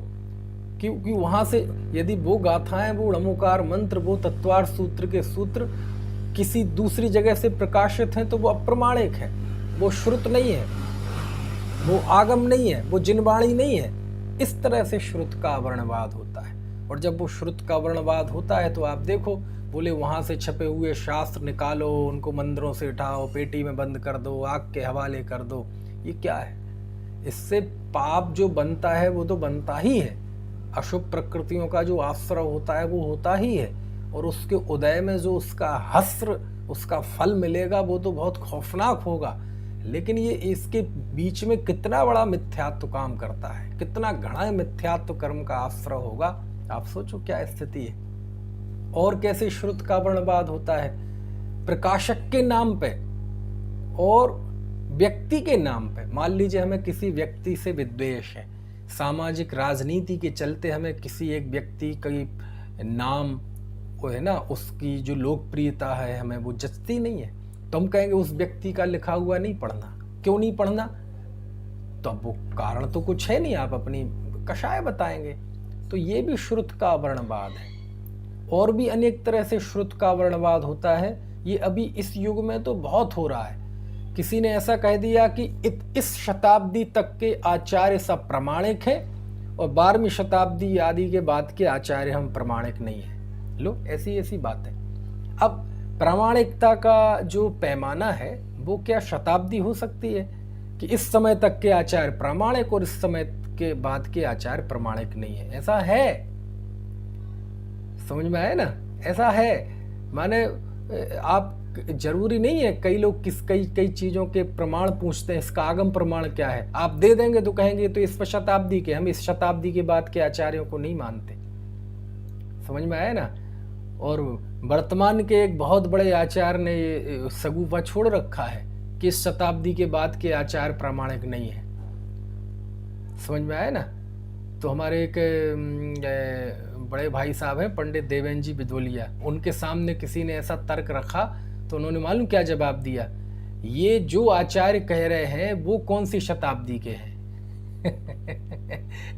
क्योंकि वहां से यदि वो गाथाएं, वो णमोकार मंत्र, वो तत्वार्थ सूत्र के सूत्र किसी दूसरी जगह से प्रकाशित हैं, तो वो अप्रमाणिक है, वो श्रुत नहीं है, वो आगम नहीं है, वो जिनवाणी नहीं है। इस तरह से श्रुत का वर्णवाद होता है। और जब वो श्रुत का वर्णवाद होता है, तो आप देखो, बोले वहां से छपे हुए शास्त्र निकालो, उनको मंदिरों से उठाओ, पेटी में बंद कर दो, आग के हवाले कर दो। ये क्या है? इससे पाप जो बनता है वो तो बनता ही है, अशुभ प्रकृतियों का जो आश्रय होता है वो होता ही है, और उसके उदय में जो उसका हस्र, उसका फल मिलेगा वो तो बहुत खौफनाक होगा। लेकिन ये इसके बीच में कितना बड़ा मिथ्यात्व काम करता है, कितना घना मिथ्यात्व कर्म का आश्रय होगा। आप सोचो क्या स्थिति है। और कैसे श्रुत का वर्णवाद होता है? प्रकाशक के नाम पे और व्यक्ति के नाम पे। मान लीजिए हमें किसी व्यक्ति से विद्वेष है, सामाजिक राजनीति के चलते हमें किसी एक व्यक्ति की नाम वो है ना, उसकी जो लोकप्रियता है हमें वो जचती नहीं है, तो हम कहेंगे उस व्यक्ति का लिखा हुआ नहीं पढ़ना। क्यों नहीं पढ़ना? तो अब वो कारण तो कुछ है नहीं, आप अपनी कषाय बताएंगे। तो ये भी श्रुत का वर्णवाद है। और भी अनेक तरह से श्रुत का वर्णवाद होता है। ये अभी इस युग में तो बहुत हो रहा है। किसी ने ऐसा कह दिया कि इस शताब्दी तक के आचार्य सब प्रमाणिक हैं और 12वीं शताब्दी आदि के बाद के आचार्य हम प्रमाणिक नहीं हैं। लो, ऐसी ऐसी बातें। अब प्रामाणिकता का जो पैमाना है वो क्या शताब्दी हो सकती है? कि इस समय तक के आचार प्रामाणिक और इस समय के बाद के आचार प्रामाणिक नहीं है। ऐसा है, समझ में आया ना, ऐसा है। माने आप जरूरी नहीं है, कई लोग कई चीजों के प्रमाण पूछते हैं, इसका आगम प्रमाण क्या है, आप दे देंगे तो कहेंगे तो इस शताब्दी के, हम इस शताब्दी के बाद के आचार्यों को नहीं मानते। समझ में आया ना। और वर्तमान के एक बहुत बड़े आचार्य ने ये सगुफा छोड़ रखा है कि इस शताब्दी के बाद के आचार प्रामाणिक नहीं है। समझ में आया ना। तो हमारे एक बड़े भाई साहब हैं पंडित देवेंद्र जी बिदोलिया, उनके सामने किसी ने ऐसा तर्क रखा तो उन्होंने मालूम क्या जवाब दिया, ये जो आचार्य कह रहे हैं वो कौन सी शताब्दी के हैं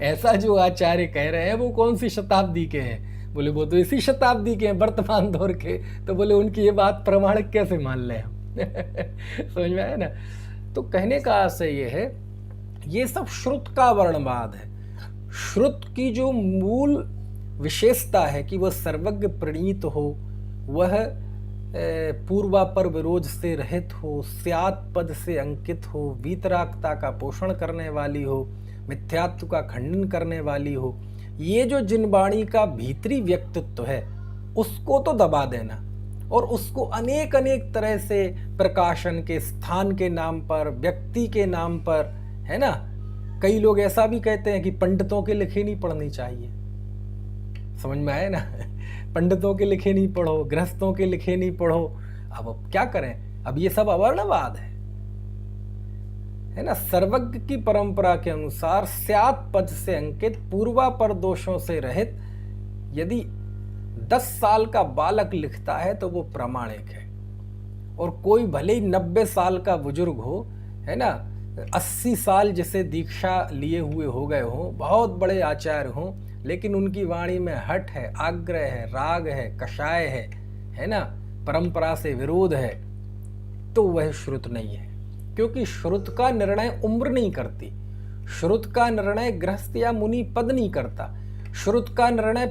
ऐसा जो आचार्य कह रहे हैं वो कौन सी शताब्दी के हैं? बोले वो तो इसी शताब्दी के हैं, वर्तमान दौर के। तो बोले उनकी ये बात प्रमाणिक कैसे मान लें हम समझ में आया ना। तो कहने का आशय ये है, ये सब श्रुत का वर्णवाद है। श्रुत की जो मूल विशेषता है कि वह सर्वज्ञ प्रणीत हो, वह पूर्वापर विरोध से रहित हो, स्यात् पद से अंकित हो, वीतरागता का पोषण करने वाली हो, मिथ्यात्व का खंडन करने वाली हो, ये जो जिनवाणी का भीतरी व्यक्तित्व है उसको तो दबा देना और उसको अनेक अनेक तरह से प्रकाशन के स्थान के नाम पर, व्यक्ति के नाम पर, है ना। कई लोग ऐसा भी कहते हैं कि पंडितों के लिखे नहीं पढ़नी चाहिए। समझ में आए ना पंडितों के लिखे नहीं पढ़ो, गृहस्थों के लिखे नहीं पढ़ो। अब क्या करें, अब ये सब अवर्णवाद है ना। सर्वज्ञ की परंपरा के अनुसार स्यात् पद से अंकित, पूर्वापर दोषों से रहित यदि 10 साल का बालक लिखता है तो वो प्रामाणिक है। और कोई भले ही 90 साल का बुजुर्ग हो, है ना, 80 साल जिसे दीक्षा लिए हुए हो गए हों, बहुत बड़े आचार्य हों, लेकिन उनकी वाणी में हठ है, आग्रह है, राग है, कषाय है ना, परंपरा से विरोध है, तो वह श्रुत नहीं है। क्योंकि श्रुत का निर्णय उम्र नहीं करती, श्रुत का निर्णय गृहस्थ या मुनि पद नहीं करता, श्रुत का निर्णय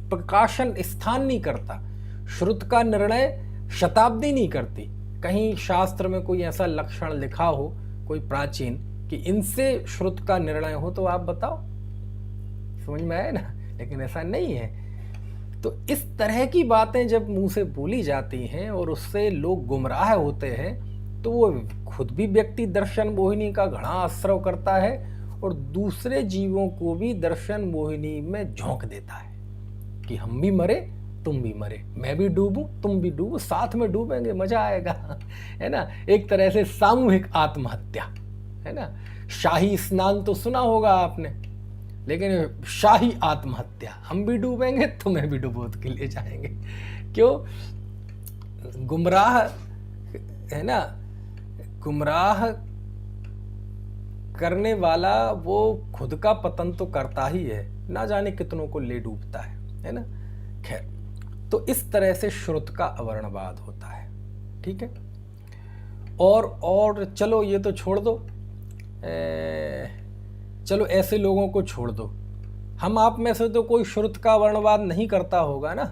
प्रकाशन स्थान नहीं करता, श्रुत का निर्णय शताब्दी नहीं करती। कहीं शास्त्र में कोई ऐसा लक्षण लिखा हो, कोई प्राचीन, कि इनसे श्रुत का निर्णय हो, तो आप बताओ। समझ में आया ना। लेकिन ऐसा नहीं है। तो इस तरह की बातें जब मुंह से बोली जाती हैं और उससे लोग गुमराह होते हैं, तो वो खुद भी व्यक्ति दर्शन मोहिनी का घड़ा आश्रय करता है और दूसरे जीवों को भी दर्शन मोहिनी में झोंक देता है कि हम भी मरे, तुम भी मरे, मैं भी डूबूं, तुम भी डूबो, साथ में डूबेंगे, मजा आएगा, है ना। एक तरह से सामूहिक आत्महत्या, है ना। शाही स्नान तो सुना होगा आपने, लेकिन शाही आत्महत्या, हम भी डूबेंगे, तुम्हें भी डुबोत के लिए जाएंगे। क्यों? गुमराह, है ना, गुमराह करने वाला वो खुद का पतन तो करता ही है, ना जाने कितनों को ले डूबता है ना। खैर, तो इस तरह से श्रुत का अवर्णवाद होता है, ठीक है। और चलो ये तो छोड़ दो, चलो ऐसे लोगों को छोड़ दो। हम आप में से तो कोई श्रुत का वर्णवाद नहीं करता होगा ना,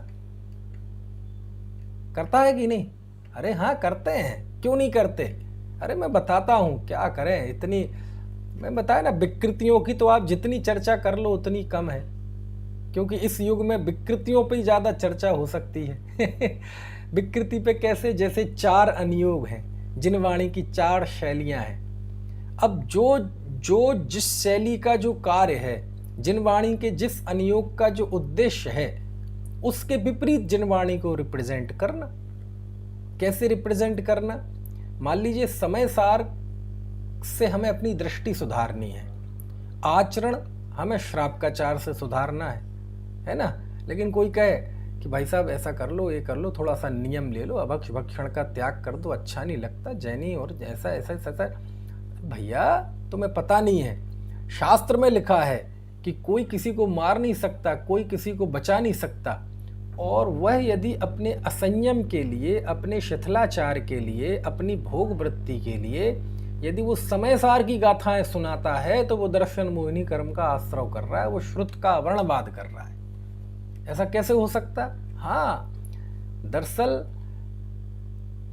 करता है कि नहीं? अरे हाँ करते हैं, क्यों नहीं करते? अरे मैं बताता हूँ, क्या करें, इतनी मैं बताया ना, विकृतियों की तो आप जितनी चर्चा कर लो उतनी कम है, क्योंकि इस युग में विकृतियों पे ही ज़्यादा चर्चा हो सकती है। विकृति पे कैसे? जैसे 4 अनुयोग हैं, जिनवाणी की 4 शैलियाँ हैं। अब जो जिस शैली का जो कार्य है, जिनवाणी के जिस अनुयोग का जो उद्देश्य है, उसके विपरीत जिनवाणी को रिप्रेजेंट करना। कैसे रिप्रेजेंट करना? मान लीजिए समय सार से हमें अपनी दृष्टि सुधारनी है, आचरण हमें श्रावकाचार से सुधारना है ना। लेकिन कोई कहे कि भाई साहब ऐसा कर लो, ये कर लो, थोड़ा सा नियम ले लो, अभक्ष भक्षण का त्याग कर दो, अच्छा नहीं लगता जैनी और ऐसा ऐसा ऐसा। भैया तुम्हें पता नहीं है, शास्त्र में लिखा है कि कोई किसी को मार नहीं सकता, कोई किसी को बचा नहीं सकता, और वह यदि अपने असंयम के लिए, अपने शिथिलाचार के लिए, अपनी भोग वृत्ति के लिए यदि वो समय सार की गाथाएं सुनाता है, तो वो दर्शन मोहिनी कर्म का आश्रय कर रहा है, वो श्रुत का वर्णवाद कर रहा है। ऐसा कैसे हो सकता? हाँ, दरअसल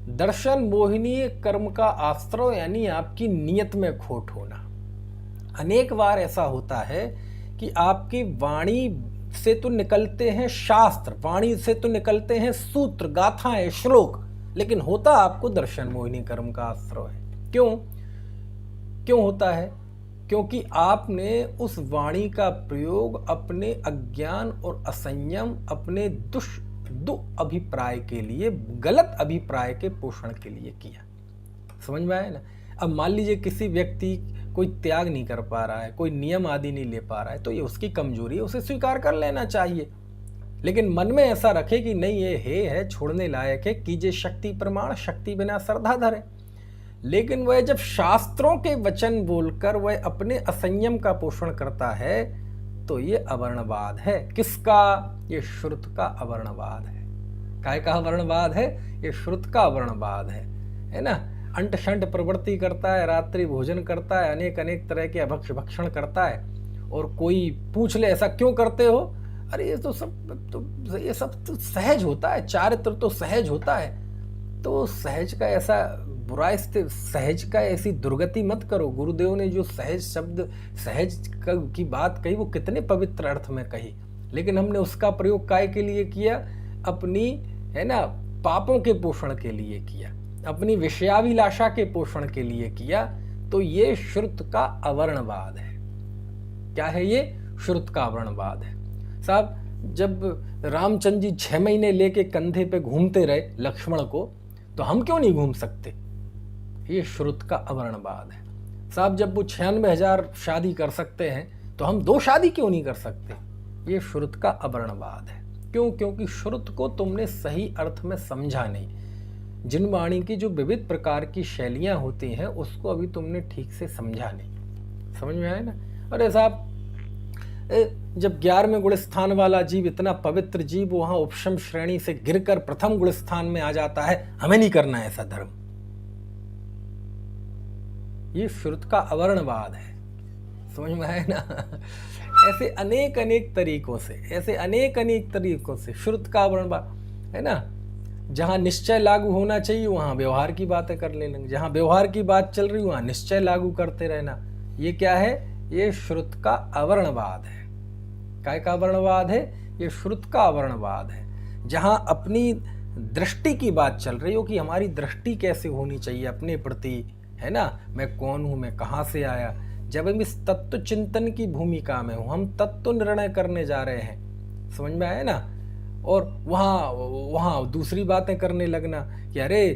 दर्शन मोहिनीय कर्म का आश्रय यानी आपकी नियत में खोट होना। अनेक बार ऐसा होता है कि आपकी वाणी से तो निकलते हैं शास्त्र, वाणी से तो निकलते हैं सूत्र, गाथाएं, श्लोक, लेकिन होता आपको दर्शन मोहिनी कर्म का आश्रय है। क्यों होता है? क्योंकि आपने उस वाणी का प्रयोग अपने अज्ञान और असंयम, अपने अभिप्राय के लिए, गलत अभिप्राय के पोषण के लिए किया। समझ में आया ना? अब मान लीजिए किसी व्यक्ति कोई त्याग नहीं कर पा रहा है, कोई नियम आदि नहीं ले पा रहा है, तो ये उसकी कमजोरी है, उसे स्वीकार कर लेना चाहिए। लेकिन मन में ऐसा रखे कि नहीं ये है छोड़ने लायक है, कीजिए शक्ति प्रमाण, शक्ति बिना श्रद्धा धरे। लेकिन वह जब शास्त्रों के वचन बोलकर वह अपने असंयम का पोषण करता है तो ये अवर्णवाद है। किसका? ये श्रुत का अवर्णवाद है। काय का अवर्णवाद है? ये श्रुत का अवर्णवाद है ना? अंट शंट प्रवृत्ति करता है, रात्रि भोजन करता है, अनेक तरह के अभक्ष भक्षण करता है, और कोई पूछ ले ऐसा क्यों करते हो? अरे ये सब तो सहज होता है, चारित्र तो सहज होता है। तो सहज का ऐसा बुरा, सहज का ऐसी दुर्गति मत करो। गुरुदेव ने जो सहज शब्द, सहज की बात कही, वो कितने पवित्र अर्थ में कही, लेकिन हमने उसका प्रयोग काय के लिए किया? अपनी, है ना, पापों के पोषण के लिए किया, अपनी विषयाभिलाषा के पोषण के लिए किया। तो ये श्रुत का अवर्णवाद है। क्या है ये? श्रुत का अवर्णवाद है। साहब, जब रामचंद्र जी 6 महीने लेके कंधे पे घूमते रहे लक्ष्मण को, तो हम क्यों नहीं घूम सकते? ये श्रुत का अवर्णवाद है। साहब, जब वो 96,000 शादी कर सकते हैं तो हम 2 शादी क्यों नहीं कर सकते? ये श्रुत का अवर्णवाद है। क्यों? क्योंकि श्रुत को तुमने सही अर्थ में समझा नहीं। जिनवाणी की जो विविध प्रकार की शैलियां होती हैं उसको अभी तुमने ठीक से समझा नहीं। समझ में आया ना? अरे साहब, जब 11वें गुणस्थान वाला जीव, इतना पवित्र जीव, वहां उपशम श्रेणी से गिरकर प्रथम गुणस्थान में आ जाता है, हमें नहीं करना ऐसा धर्म। ये श्रुत का अवर्णवाद है। समझ में आया ना? ऐसे अनेक तरीकों से श्रुत का अवर्णवाद है ना। जहां निश्चय लागू होना चाहिए वहां व्यवहार की बातें कर लेंगे, जहां व्यवहार की बात चल रही वहां निश्चय लागू करते रहना। ये क्या है? ये श्रुत का अवर्णवाद है। काय का अवर्णवाद है? ये श्रुत का अवर्णवाद है। जहां अपनी दृष्टि की बात चल रही हो कि हमारी दृष्टि कैसे होनी चाहिए अपने प्रति, है ना, मैं कौन हूं, मैं कहां से आया। जब हम इस तत्व चिंतन की भूमिका में हूं, हम तत्व निर्णय करने जा रहे हैं। समझ में आया ना? और वहाँ दूसरी बातें करने लगना कि अरे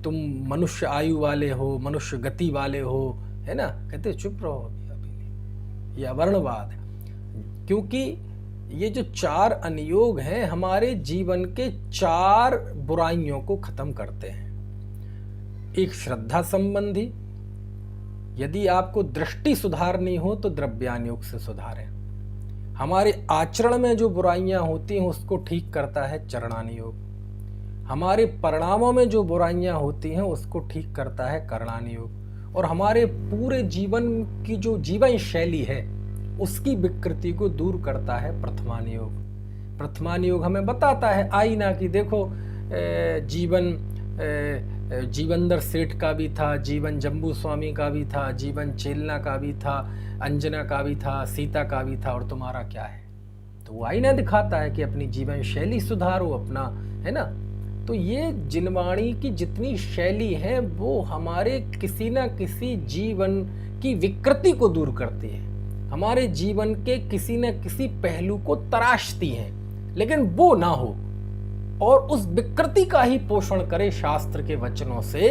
तुम मनुष्य आयु वाले हो, मनुष्य गति वाले हो, है ना। कहते चुप रहो, अभी नहीं। ये अवर्णवाद है, क्योंकि ये जो 4 अनुयोग हैं हमारे जीवन के 4 बुराइयों को खत्म करते हैं। एक श्रद्धा संबंधी, यदि आपको दृष्टि सुधारनी हो तो द्रव्यानुयोग से सुधारें। हमारे आचरण में जो बुराइयां होती हैं उसको ठीक करता है चरणानुयोग। हमारे परिणामों में जो बुराइयां होती हैं उसको ठीक करता है करणानुयोग। और हमारे पूरे जीवन की जो जीवन शैली है उसकी विकृति को दूर करता है प्रथमानुयोग। प्रथमानुयोग हमें बताता है आईना की, देखो जीवनदर सेठ का भी था, जीवन जम्बू स्वामी का भी था, जीवन चेलना का भी था, अंजना का भी था, सीता का भी था, और तुम्हारा क्या है। तो वो आईना दिखाता है कि अपनी जीवन शैली सुधारो अपना, है ना। तो ये जिनवाणी की जितनी शैली है वो हमारे किसी ना किसी जीवन की विकृति को दूर करती है, हमारे जीवन के किसी न किसी पहलू को तराशती हैं, लेकिन वो ना हो और उस विकृति का ही पोषण करे शास्त्र के वचनों से,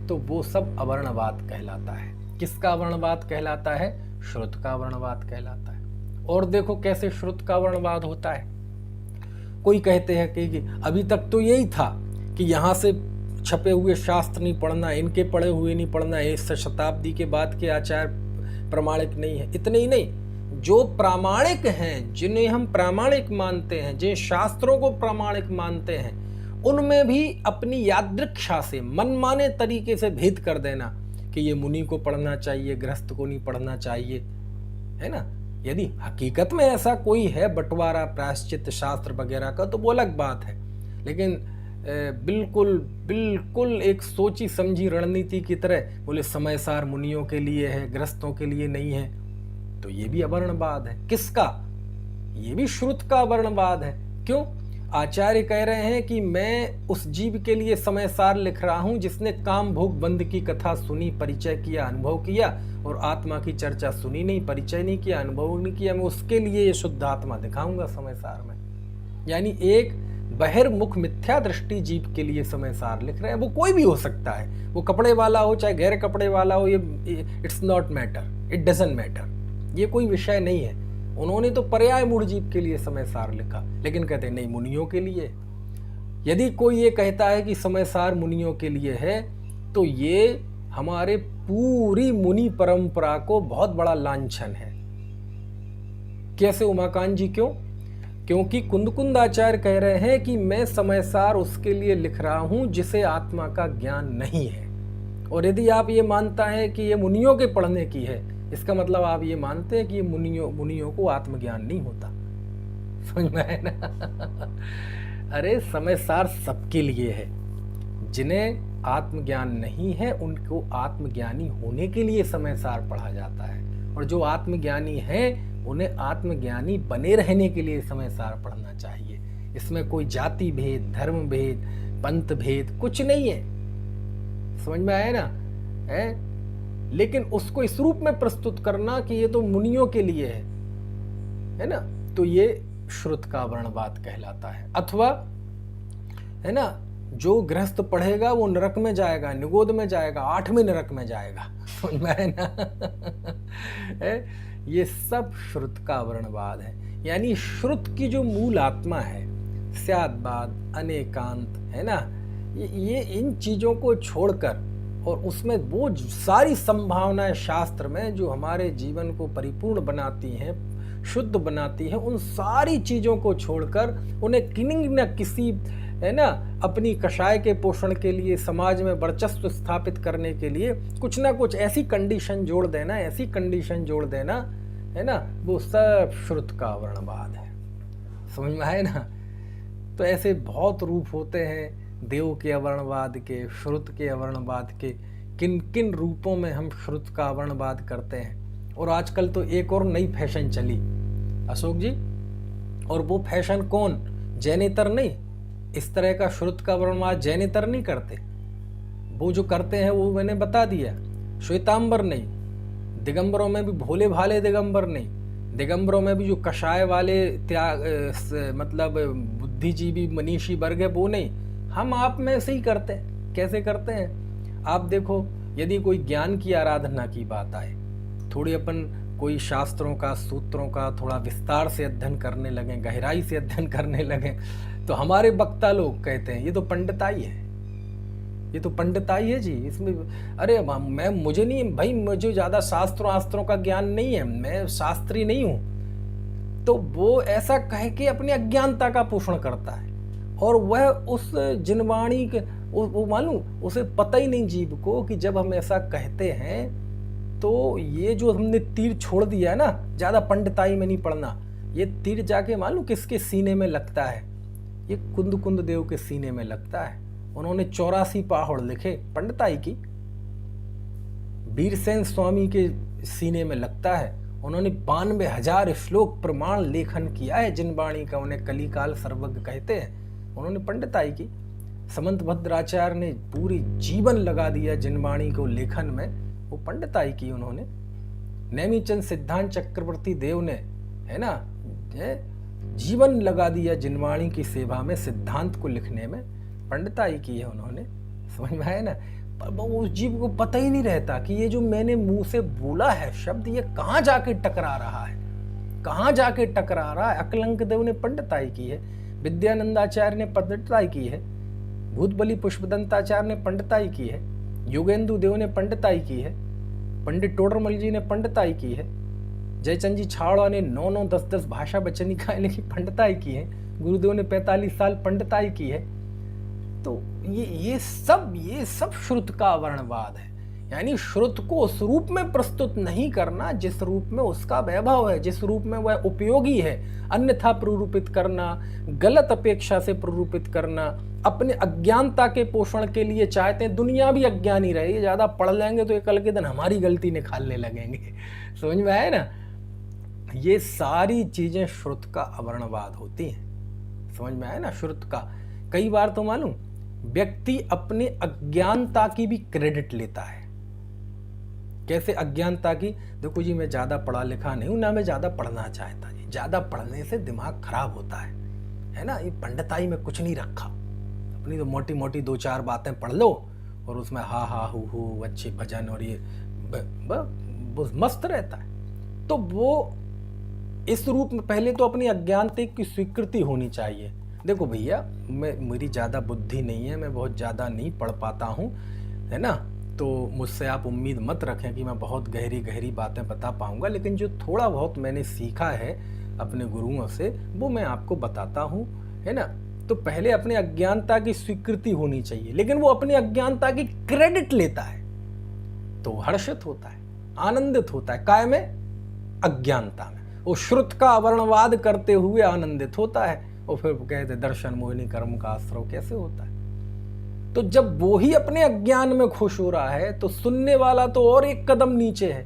तो वो सब अवर्णवाद कहलाता है। किसका अवर्णवाद कहलाता है? श्रुत का अवर्णवाद कहलाता है। और देखो कैसे श्रुत का अवर्णवाद होता है। कोई कहते हैं कि अभी तक तो यही था कि यहाँ से छपे हुए शास्त्र नहीं पढ़ना, इनके पढ़े हुए नहीं पढ़ना, इस शताब्दी के बाद के आचार प्रामाणिक नहीं है। इतने ही नहीं, जो प्रामाणिक हैं, जिन्हें हम प्रामाणिक मानते हैं, जिन शास्त्रों को प्रामाणिक मानते हैं, उनमें भी अपनी यादृच्छा से मनमाने तरीके से भेद कर देना कि ये मुनि को पढ़ना चाहिए, गृहस्थ को नहीं पढ़ना चाहिए, है ना। यदि हकीकत में ऐसा कोई है बंटवारा प्रायश्चित शास्त्र वगैरह का तो वो अलग बात है, लेकिन बिल्कुल बिल्कुल एक सोची समझी रणनीति की तरह बोले समय सार मुनियों के लिए है, गृहस्थों के लिए नहीं है, तो ये भी अवर्णवाद है। किसका? ये भी श्रुत का अवर्णवाद है। क्यों? आचार्य कह रहे हैं कि मैं उस जीव के लिए समय सार लिख रहा हूं जिसने काम भोग बंध की कथा सुनी, परिचय किया, अनुभव किया, और आत्मा की चर्चा सुनी नहीं, परिचय नहीं किया, अनुभव नहीं किया, मैं उसके लिए ये शुद्ध आत्मा दिखाऊंगा समय सार में। यानी एक बहिर्मुख मिथ्या दृष्टि जीव के लिए समय सार लिख रहे हैं। वो कोई भी हो सकता है, वो कपड़े वाला हो चाहे गैर कपड़े वाला हो, ये it's not matter, it doesn't matter, ये कोई विषय नहीं है। उन्होंने तो पर्याय मूढ़ जीव के लिए समय सार लिखा, लेकिन कहते नहीं मुनियों के लिए। यदि कोई ये कहता है कि समय सार मुनियों के लिए है, तो ये हमारे पूरी मुनि परंपरा को बहुत बड़ा लांछन है। कैसे उमाकांत जी? क्यों? क्योंकि कुंद आचार्य कह रहे हैं कि मैं समय सार उसके लिए लिख रहा हूं जिसे आत्मा का ज्ञान नहीं है। और यदि आप ये मानता है कि ये मुनियों के पढ़ने की है, इसका मतलब आप ये मानते हैं कि ये मुनियों को आत्मज्ञान नहीं होता। समझ में आया ना? अरे समय सार सबके लिए है। जिन्हें आत्मज्ञान नहीं है उनको आत्मज्ञानी होने के लिए समय सार पढ़ा जाता है, और जो आत्मज्ञानी हैं उन्हें आत्मज्ञानी बने रहने के लिए समय सार पढ़ना चाहिए। इसमें कोई जाति भेद, धर्म भेद, पंथ भेद कुछ नहीं है। समझ में आया ना? है? लेकिन उसको इस रूप में प्रस्तुत करना कि ये तो मुनियों के लिए है ना, तो ये श्रुत का वर्णवाद कहलाता है। अथवा है ना, जो गृहस्थ पढ़ेगा वो नरक में जाएगा, निगोद में जाएगा, 8वें नरक में जाएगा। समझ में आया ना? ये सब श्रुत का वर्णवाद है। यानी श्रुत की जो मूल आत्मा है, स्याद्वाद, अनेकांत, है ना, ये इन चीजों को छोड़कर, और उसमें वो सारी संभावनाएं शास्त्र में जो हमारे जीवन को परिपूर्ण बनाती हैं, शुद्ध बनाती हैं, उन सारी चीजों को छोड़कर उन्हें किन्हीं न किसी, है ना, अपनी कषाय के पोषण के लिए, समाज में वर्चस्व स्थापित करने के लिए कुछ ना कुछ ऐसी कंडीशन जोड़ देना, ऐसी कंडीशन जोड़ देना, है ना, वो सब श्रुत का वर्णवाद है। समझ में आए ना? तो ऐसे बहुत रूप होते हैं देव के अवर्णवाद के, श्रुत के अवर्णवाद के। किन किन रूपों में हम श्रुत का अवर्णवाद करते हैं। और आजकल तो एक और नई फैशन चली अशोक जी, और वो फैशन कौन? जैनेतर नहीं, इस तरह का श्रुत का वर्णवाद जैनेतर नहीं करते। वो जो करते हैं वो मैंने बता दिया, श्वेतांबर नहीं, दिगंबरों में भी भोले भाले दिगंबर नहीं, दिगंबरों में भी जो कषाय वाले त्याग मतलब बुद्धिजीवी मनीषी वर्ग है वो नहीं। हम आप में से ही करते हैं। कैसे करते हैं? आप देखो, यदि कोई ज्ञान की आराधना की बात आए, थोड़ी अपन कोई शास्त्रों का, सूत्रों का थोड़ा विस्तार से अध्ययन करने लगे, गहराई से अध्ययन करने लगे, तो हमारे वक्ता लोग कहते हैं ये तो पंडिताई है, ये तो पंडिताई है जी इसमें। अरे मुझे नहीं भाई, मुझे ज़्यादा शास्त्रों का ज्ञान नहीं है, मैं शास्त्री नहीं हूँ। तो वो ऐसा कह के अपनी अज्ञानता का पोषण करता है, और वह उस जिनवाणी के वो मालूम, उसे पता ही नहीं जीव को कि जब हम ऐसा कहते हैं तो ये जो हमने तीर छोड़ दिया है ना, ज़्यादा पंडिताई में नहीं पड़ना, ये तीर जाके मालूम किसके सीने में लगता है? ये कुंद देव के सीने में लगता है। उन्होंने 84 पहाड़ लिखे पंडिताई की। वीरसेन स्वामी के सीने में लगता है। उन्होंने 92,000 श्लोक प्रमाण लेखन किया है जिनवाणी का, उन्हें कलिकाल सर्वज्ञ कहते हैं। उन्होंने पंडिताई की। समंत भद्राचार्य ने पूरी जीवन लगा दिया जिनवाणी को लेखन में, वो पंडिताई की उन्होंने। नेमीचंद सिद्धांत चक्रवर्ती देव ने, है ना, जीवन लगा दिया जिनवाणी की सेवा में, सिद्धांत को लिखने में, पंडिताई की है उन्होंने। समझ में आया ना? पर उस जीव को पता ही नहीं रहता कि ये जो मैंने मुंह से बोला है शब्द, ये कहाँ जाके टकरा रहा है, कहाँ जाके टकरा रहा है। अकलंक देव ने पंडिताई की है, विद्यानंदाचार्य ने पंडिताई की है, भूतबली पुष्पदंताचार्य ने पंडिताई की है, योगेंदु देव ने पंडिताई की है, पंडित टोडरमल जी ने पंडिताई की है, जयचंद जी छावड़ा ने 9-9, 10-10 भाषा बचनिकाएं लिखी, पंडिताई की है, गुरुदेव ने 45 साल पंडिताई की है। तो ये सब श्रुत का वर्णवाद है। यानी श्रुत को उस रूप में प्रस्तुत नहीं करना जिस रूप में उसका वैभव है, जिस रूप में वह उपयोगी है। अन्यथा प्ररूपित करना, गलत अपेक्षा से प्ररूपित करना, अपने अज्ञानता के पोषण के लिए चाहते हैं दुनिया भी अज्ञानी रहे। ये ज़्यादा पढ़ लेंगे तो ये कल के दिन हमारी गलती निकालने लगेंगे। समझ में आए ना? ये सारी चीज़ें श्रुत का आवरणवाद होती हैं। समझ में आए ना? श्रुत का कई बार तो मालूम व्यक्ति अपने अज्ञानता की भी क्रेडिट लेता है। कैसे अज्ञानता की? देखो जी, मैं ज़्यादा पढ़ा लिखा नहीं हूँ, ना मैं ज़्यादा पढ़ना चाहता जी। ज़्यादा पढ़ने से दिमाग खराब होता है ना? ये पंडिताई में कुछ नहीं रखा। अपनी तो मोटी मोटी 2-4 बातें पढ़ लो और उसमें हा हा हु अच्छे भजन और ये मस्त रहता है। तो वो इस रूप में पहले तो अपनी अज्ञानता की स्वीकृति होनी चाहिए। देखो भैया, मेरी ज़्यादा बुद्धि नहीं है, मैं बहुत ज़्यादा नहीं पढ़ पाता हूँ, है ना? तो मुझसे आप उम्मीद मत रखें कि मैं बहुत गहरी गहरी बातें बता पाऊँगा, लेकिन जो थोड़ा बहुत मैंने सीखा है अपने गुरुओं से वो मैं आपको बताता हूँ, है ना? तो पहले अपने अज्ञानता की स्वीकृति होनी चाहिए, लेकिन वो अपनी अज्ञानता की क्रेडिट लेता है तो हर्षित होता है, आनंदित होता है। काय में? अज्ञानता में। वो श्रुत का आवरणवाद करते हुए आनंदित होता है और फिर कहते दर्शन मोहिनी कर्म का आश्रव कैसे होता है। तो जब वो ही अपने अज्ञान में खुश हो रहा है तो सुनने वाला तो और एक कदम नीचे है।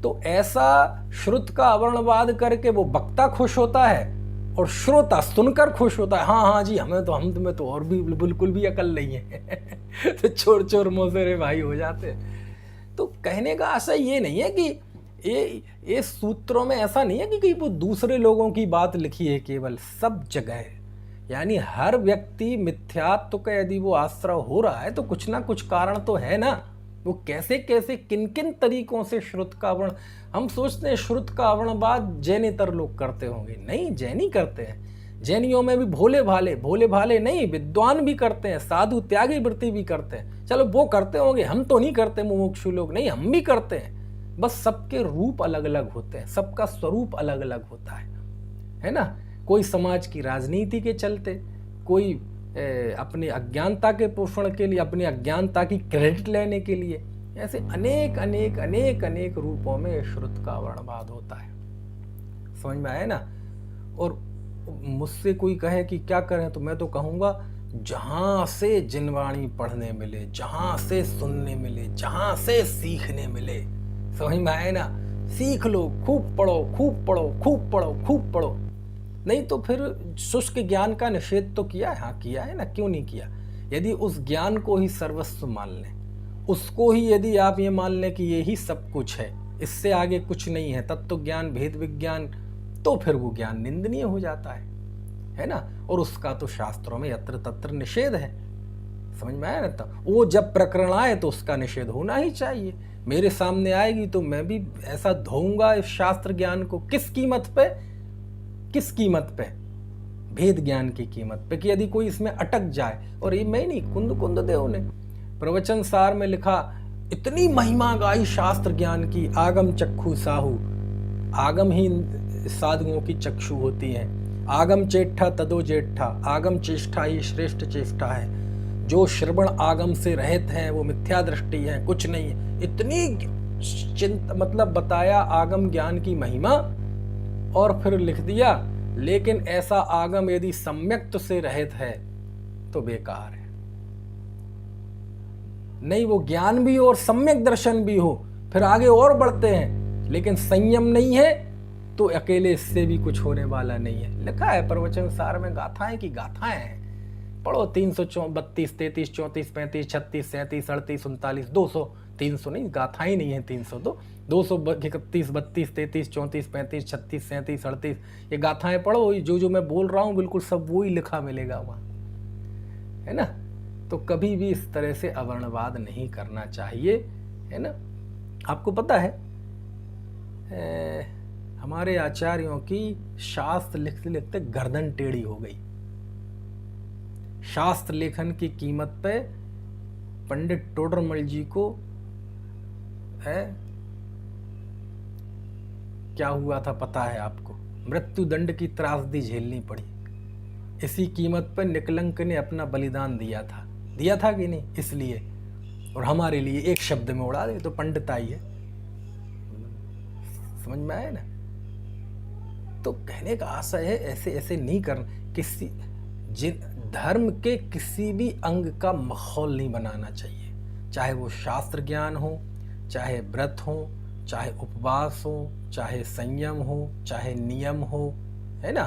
तो ऐसा श्रुत का आवरणवाद करके वो वक्ता खुश होता है और श्रोता सुनकर खुश होता है। हाँ जी, हम तुम्हें तो और भी बिल्कुल भी अकल नहीं है। तो चोर चोर मोसेरे भाई हो जाते हैं। तो कहने का आशय ये नहीं है कि ये सूत्रों में ऐसा नहीं है कि वो दूसरे लोगों की बात लिखी है, केवल सब जगह है। यानी हर व्यक्ति मिथ्यात्व का यदि वो आश्रय हो रहा है तो कुछ ना कुछ कारण तो है ना। वो कैसे कैसे किन किन तरीकों से श्रुत का आवरण, हम सोचते हैं श्रुत का आवरणवाद जैनेतर लोग करते होंगे। नहीं, जैनी करते हैं। जैनियों में भी भोले भाले नहीं, विद्वान भी करते हैं, साधु त्यागी वृत्ति भी करते हैं। चलो वो करते होंगे, हम तो नहीं करते, मुमुक्षु लोग नहीं, हम भी करते हैं। बस सबके रूप अलग अलग होते हैं, सबका स्वरूप अलग अलग होता है ना? कोई समाज की राजनीति के चलते, कोई अपनी अज्ञानता के पोषण के लिए, अपनी अज्ञानता की क्रेडिट लेने के लिए, ऐसे अनेक अनेक अनेक अनेक रूपों में श्रुत का आवरणवाद होता है। समझ में आया ना? और मुझसे कोई कहे कि क्या करें, तो मैं तो कहूँगा जहाँ से जिनवाणी पढ़ने मिले, जहाँ से सुनने मिले, जहाँ से सीखने मिले। समझ में आए ना? सीख लो, खूब पढ़ो, खूब पढ़ो, खूब पढ़ो, खूब पढ़ो। नहीं तो फिर शुष्क ज्ञान का निषेध तो किया है। हाँ, किया है ना, क्यों नहीं किया? यदि उस ज्ञान को ही सर्वस्व मान लें, उसको ही यदि आप ये मान लें कि ये ही सब कुछ है, इससे आगे कुछ नहीं है, तत्व ज्ञान, भेद विज्ञान, तो फिर वो ज्ञान निंदनीय हो जाता है ना? और उसका तो शास्त्रों में यत्र तत्र निषेध है। समझ में आया ना? तो वो जब प्रकरण आए तो उसका निषेध होना ही चाहिए। मेरे सामने आएगी तो मैं भी ऐसा धोऊंगा इस शास्त्र ज्ञान को। किस कीमत पे? किस कीमत पे? भेद ज्ञान की कीमत पे, कि यदि कोई इसमें अटक जाए। और ये मैं नहीं, कुंद देव ने प्रवचन सार में लिखा, इतनी महिमा गाई शास्त्र ज्ञान की, आगम चक्षु साहू। आगम ही साधुओं की चक्षु होती है। आगम चेष्टा तदो जेठा, आगम चेष्टा ही श्रेष्ठ चेष्टा है। जो श्रवण आगम से रहित हैं वो मिथ्या दृष्टि है, कुछ नहीं है। इतनी मतलब बताया आगम ज्ञान की महिमा, और फिर लिख दिया लेकिन ऐसा आगम यदि सम्यक्त से रहित है तो बेकार है। नहीं, वो ज्ञान भी हो और सम्यक दर्शन भी हो, फिर आगे और बढ़ते हैं, लेकिन संयम नहीं है तो अकेले इससे भी कुछ होने वाला नहीं है। लिखा है प्रवचन सार में, गाथाएं की गाथाएं हैं। पढ़ो 332, 33, 34, 35, 36, 37, 38, 39, 200, 300 नहीं, गाथाएं नहीं है 300, तो 231, 32, 33, 34, 35, 36, 37, 38, ये गाथाएं पढ़ो। जो मैं बोल रहा हूँ बिल्कुल सब वो ही लिखा मिलेगा वहाँ, है ना? तो कभी भी इस तरह से अवर्णवाद नहीं करना चाहिए, है ना? आपको पता है हमारे आचार्यों की शास्त्र लिखते लिखते गर्दन टेढ़ी हो गई। शास्त्र लेखन की कीमत पे पंडित टोडरमल जी को क्या हुआ था पता है आपको? मृत्यु दंड की त्रासदी झेलनी पड़ी। इसी कीमत पर निकलंक ने अपना बलिदान दिया था कि नहीं? इसलिए, और हमारे लिए एक शब्द में उड़ा दे तो पंडिताई है। समझ में आया ना? तो कहने का आशय है ऐसे ऐसे नहीं करना। किसी धर्म के किसी भी अंग का माहौल नहीं बनाना चाहिए, चाहे वो शास्त्र ज्ञान हो, चाहे व्रत हो, चाहे उपवास हो, चाहे संयम हो, चाहे नियम हो, है ना।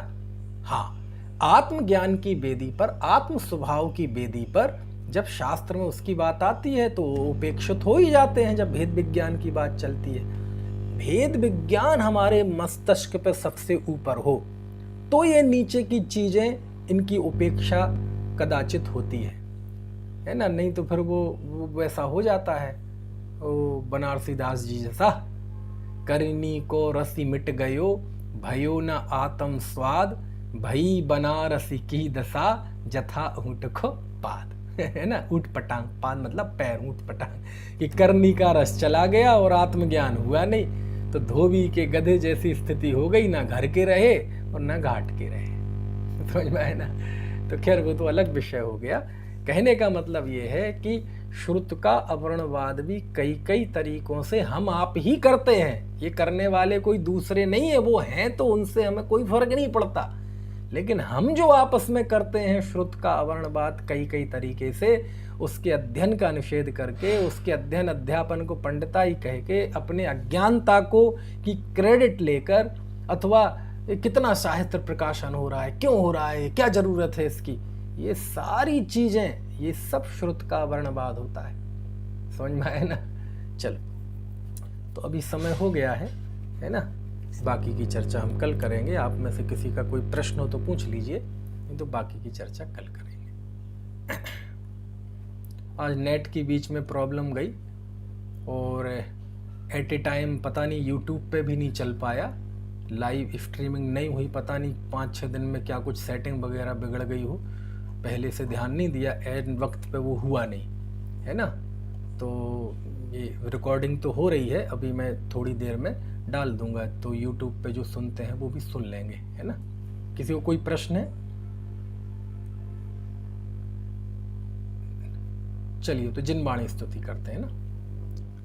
हाँ, आत्मज्ञान की वेदी पर, आत्म स्वभाव की वेदी पर जब शास्त्र में उसकी बात आती है तो उपेक्षित हो ही जाते हैं। जब भेद विज्ञान की बात चलती है, भेद विज्ञान हमारे मस्तिष्क पर सबसे ऊपर हो तो ये नीचे की चीजें, इनकी उपेक्षा कदाचित होती है ना। नहीं तो फिर वो वैसा हो जाता है, वो बनारसी दास जी जैसा, करनी को रसी मिट गयो भयो न आत्म स्वाद, भई बनारसी की दशा जथा ऊँट को पाद। है ना, ऊँट पटांग, पाद मतलब पैर, ऊँट पटांग, कि करनी का रस चला गया और आत्मज्ञान हुआ नहीं, तो धोबी के गधे जैसी स्थिति हो गई, ना घर के रहे और ना घाट के रहे। समझ में आया ना। तो खैर वो तो अलग विषय हो गया। कहने का मतलब ये है कि श्रुत का अवर्णवाद भी कई कई तरीकों से हम आप ही करते हैं। ये करने वाले कोई दूसरे नहीं है, वो हैं तो उनसे हमें कोई फर्क नहीं पड़ता। लेकिन हम जो आपस में करते हैं श्रुत का अवर्णवाद कई कई तरीके से, उसके अध्ययन का निषेध करके, उसके अध्ययन अध्यापन को पंडिताई कह के, अपने अज्ञानता को की क्रेडिट लेकर, अथवा कितना साहित्य प्रकाशन हो रहा है, क्यों हो रहा है, क्या जरूरत है इसकी, ये सारी चीजें, ये सब श्रुत का वर्णवाद होता है। समझ में आया ना। चलो, तो अभी समय हो गया है ना। बाकी की चर्चा हम कल करेंगे। आप में से किसी का कोई प्रश्न हो तो पूछ लीजिए, नहीं तो बाकी की चर्चा कल करेंगे। आज नेट की बीच में प्रॉब्लम गई और एट ए टाइम पता नहीं यूट्यूब पे भी नहीं चल पाया, लाइव स्ट्रीमिंग नहीं हुई। पता नहीं 5-6 दिन में क्या कुछ सेटिंग वगैरह बिगड़ गई हो, पहले से ध्यान नहीं दिया, एन वक्त पे वो हुआ नहीं, है ना। तो ये रिकॉर्डिंग तो हो रही है, अभी मैं थोड़ी देर में डाल दूंगा, तो यूट्यूब पे जो सुनते हैं वो भी सुन लेंगे, है ना। किसी को कोई प्रश्न है? चलिए, तो जिनवाणी स्तुति करते हैं ना।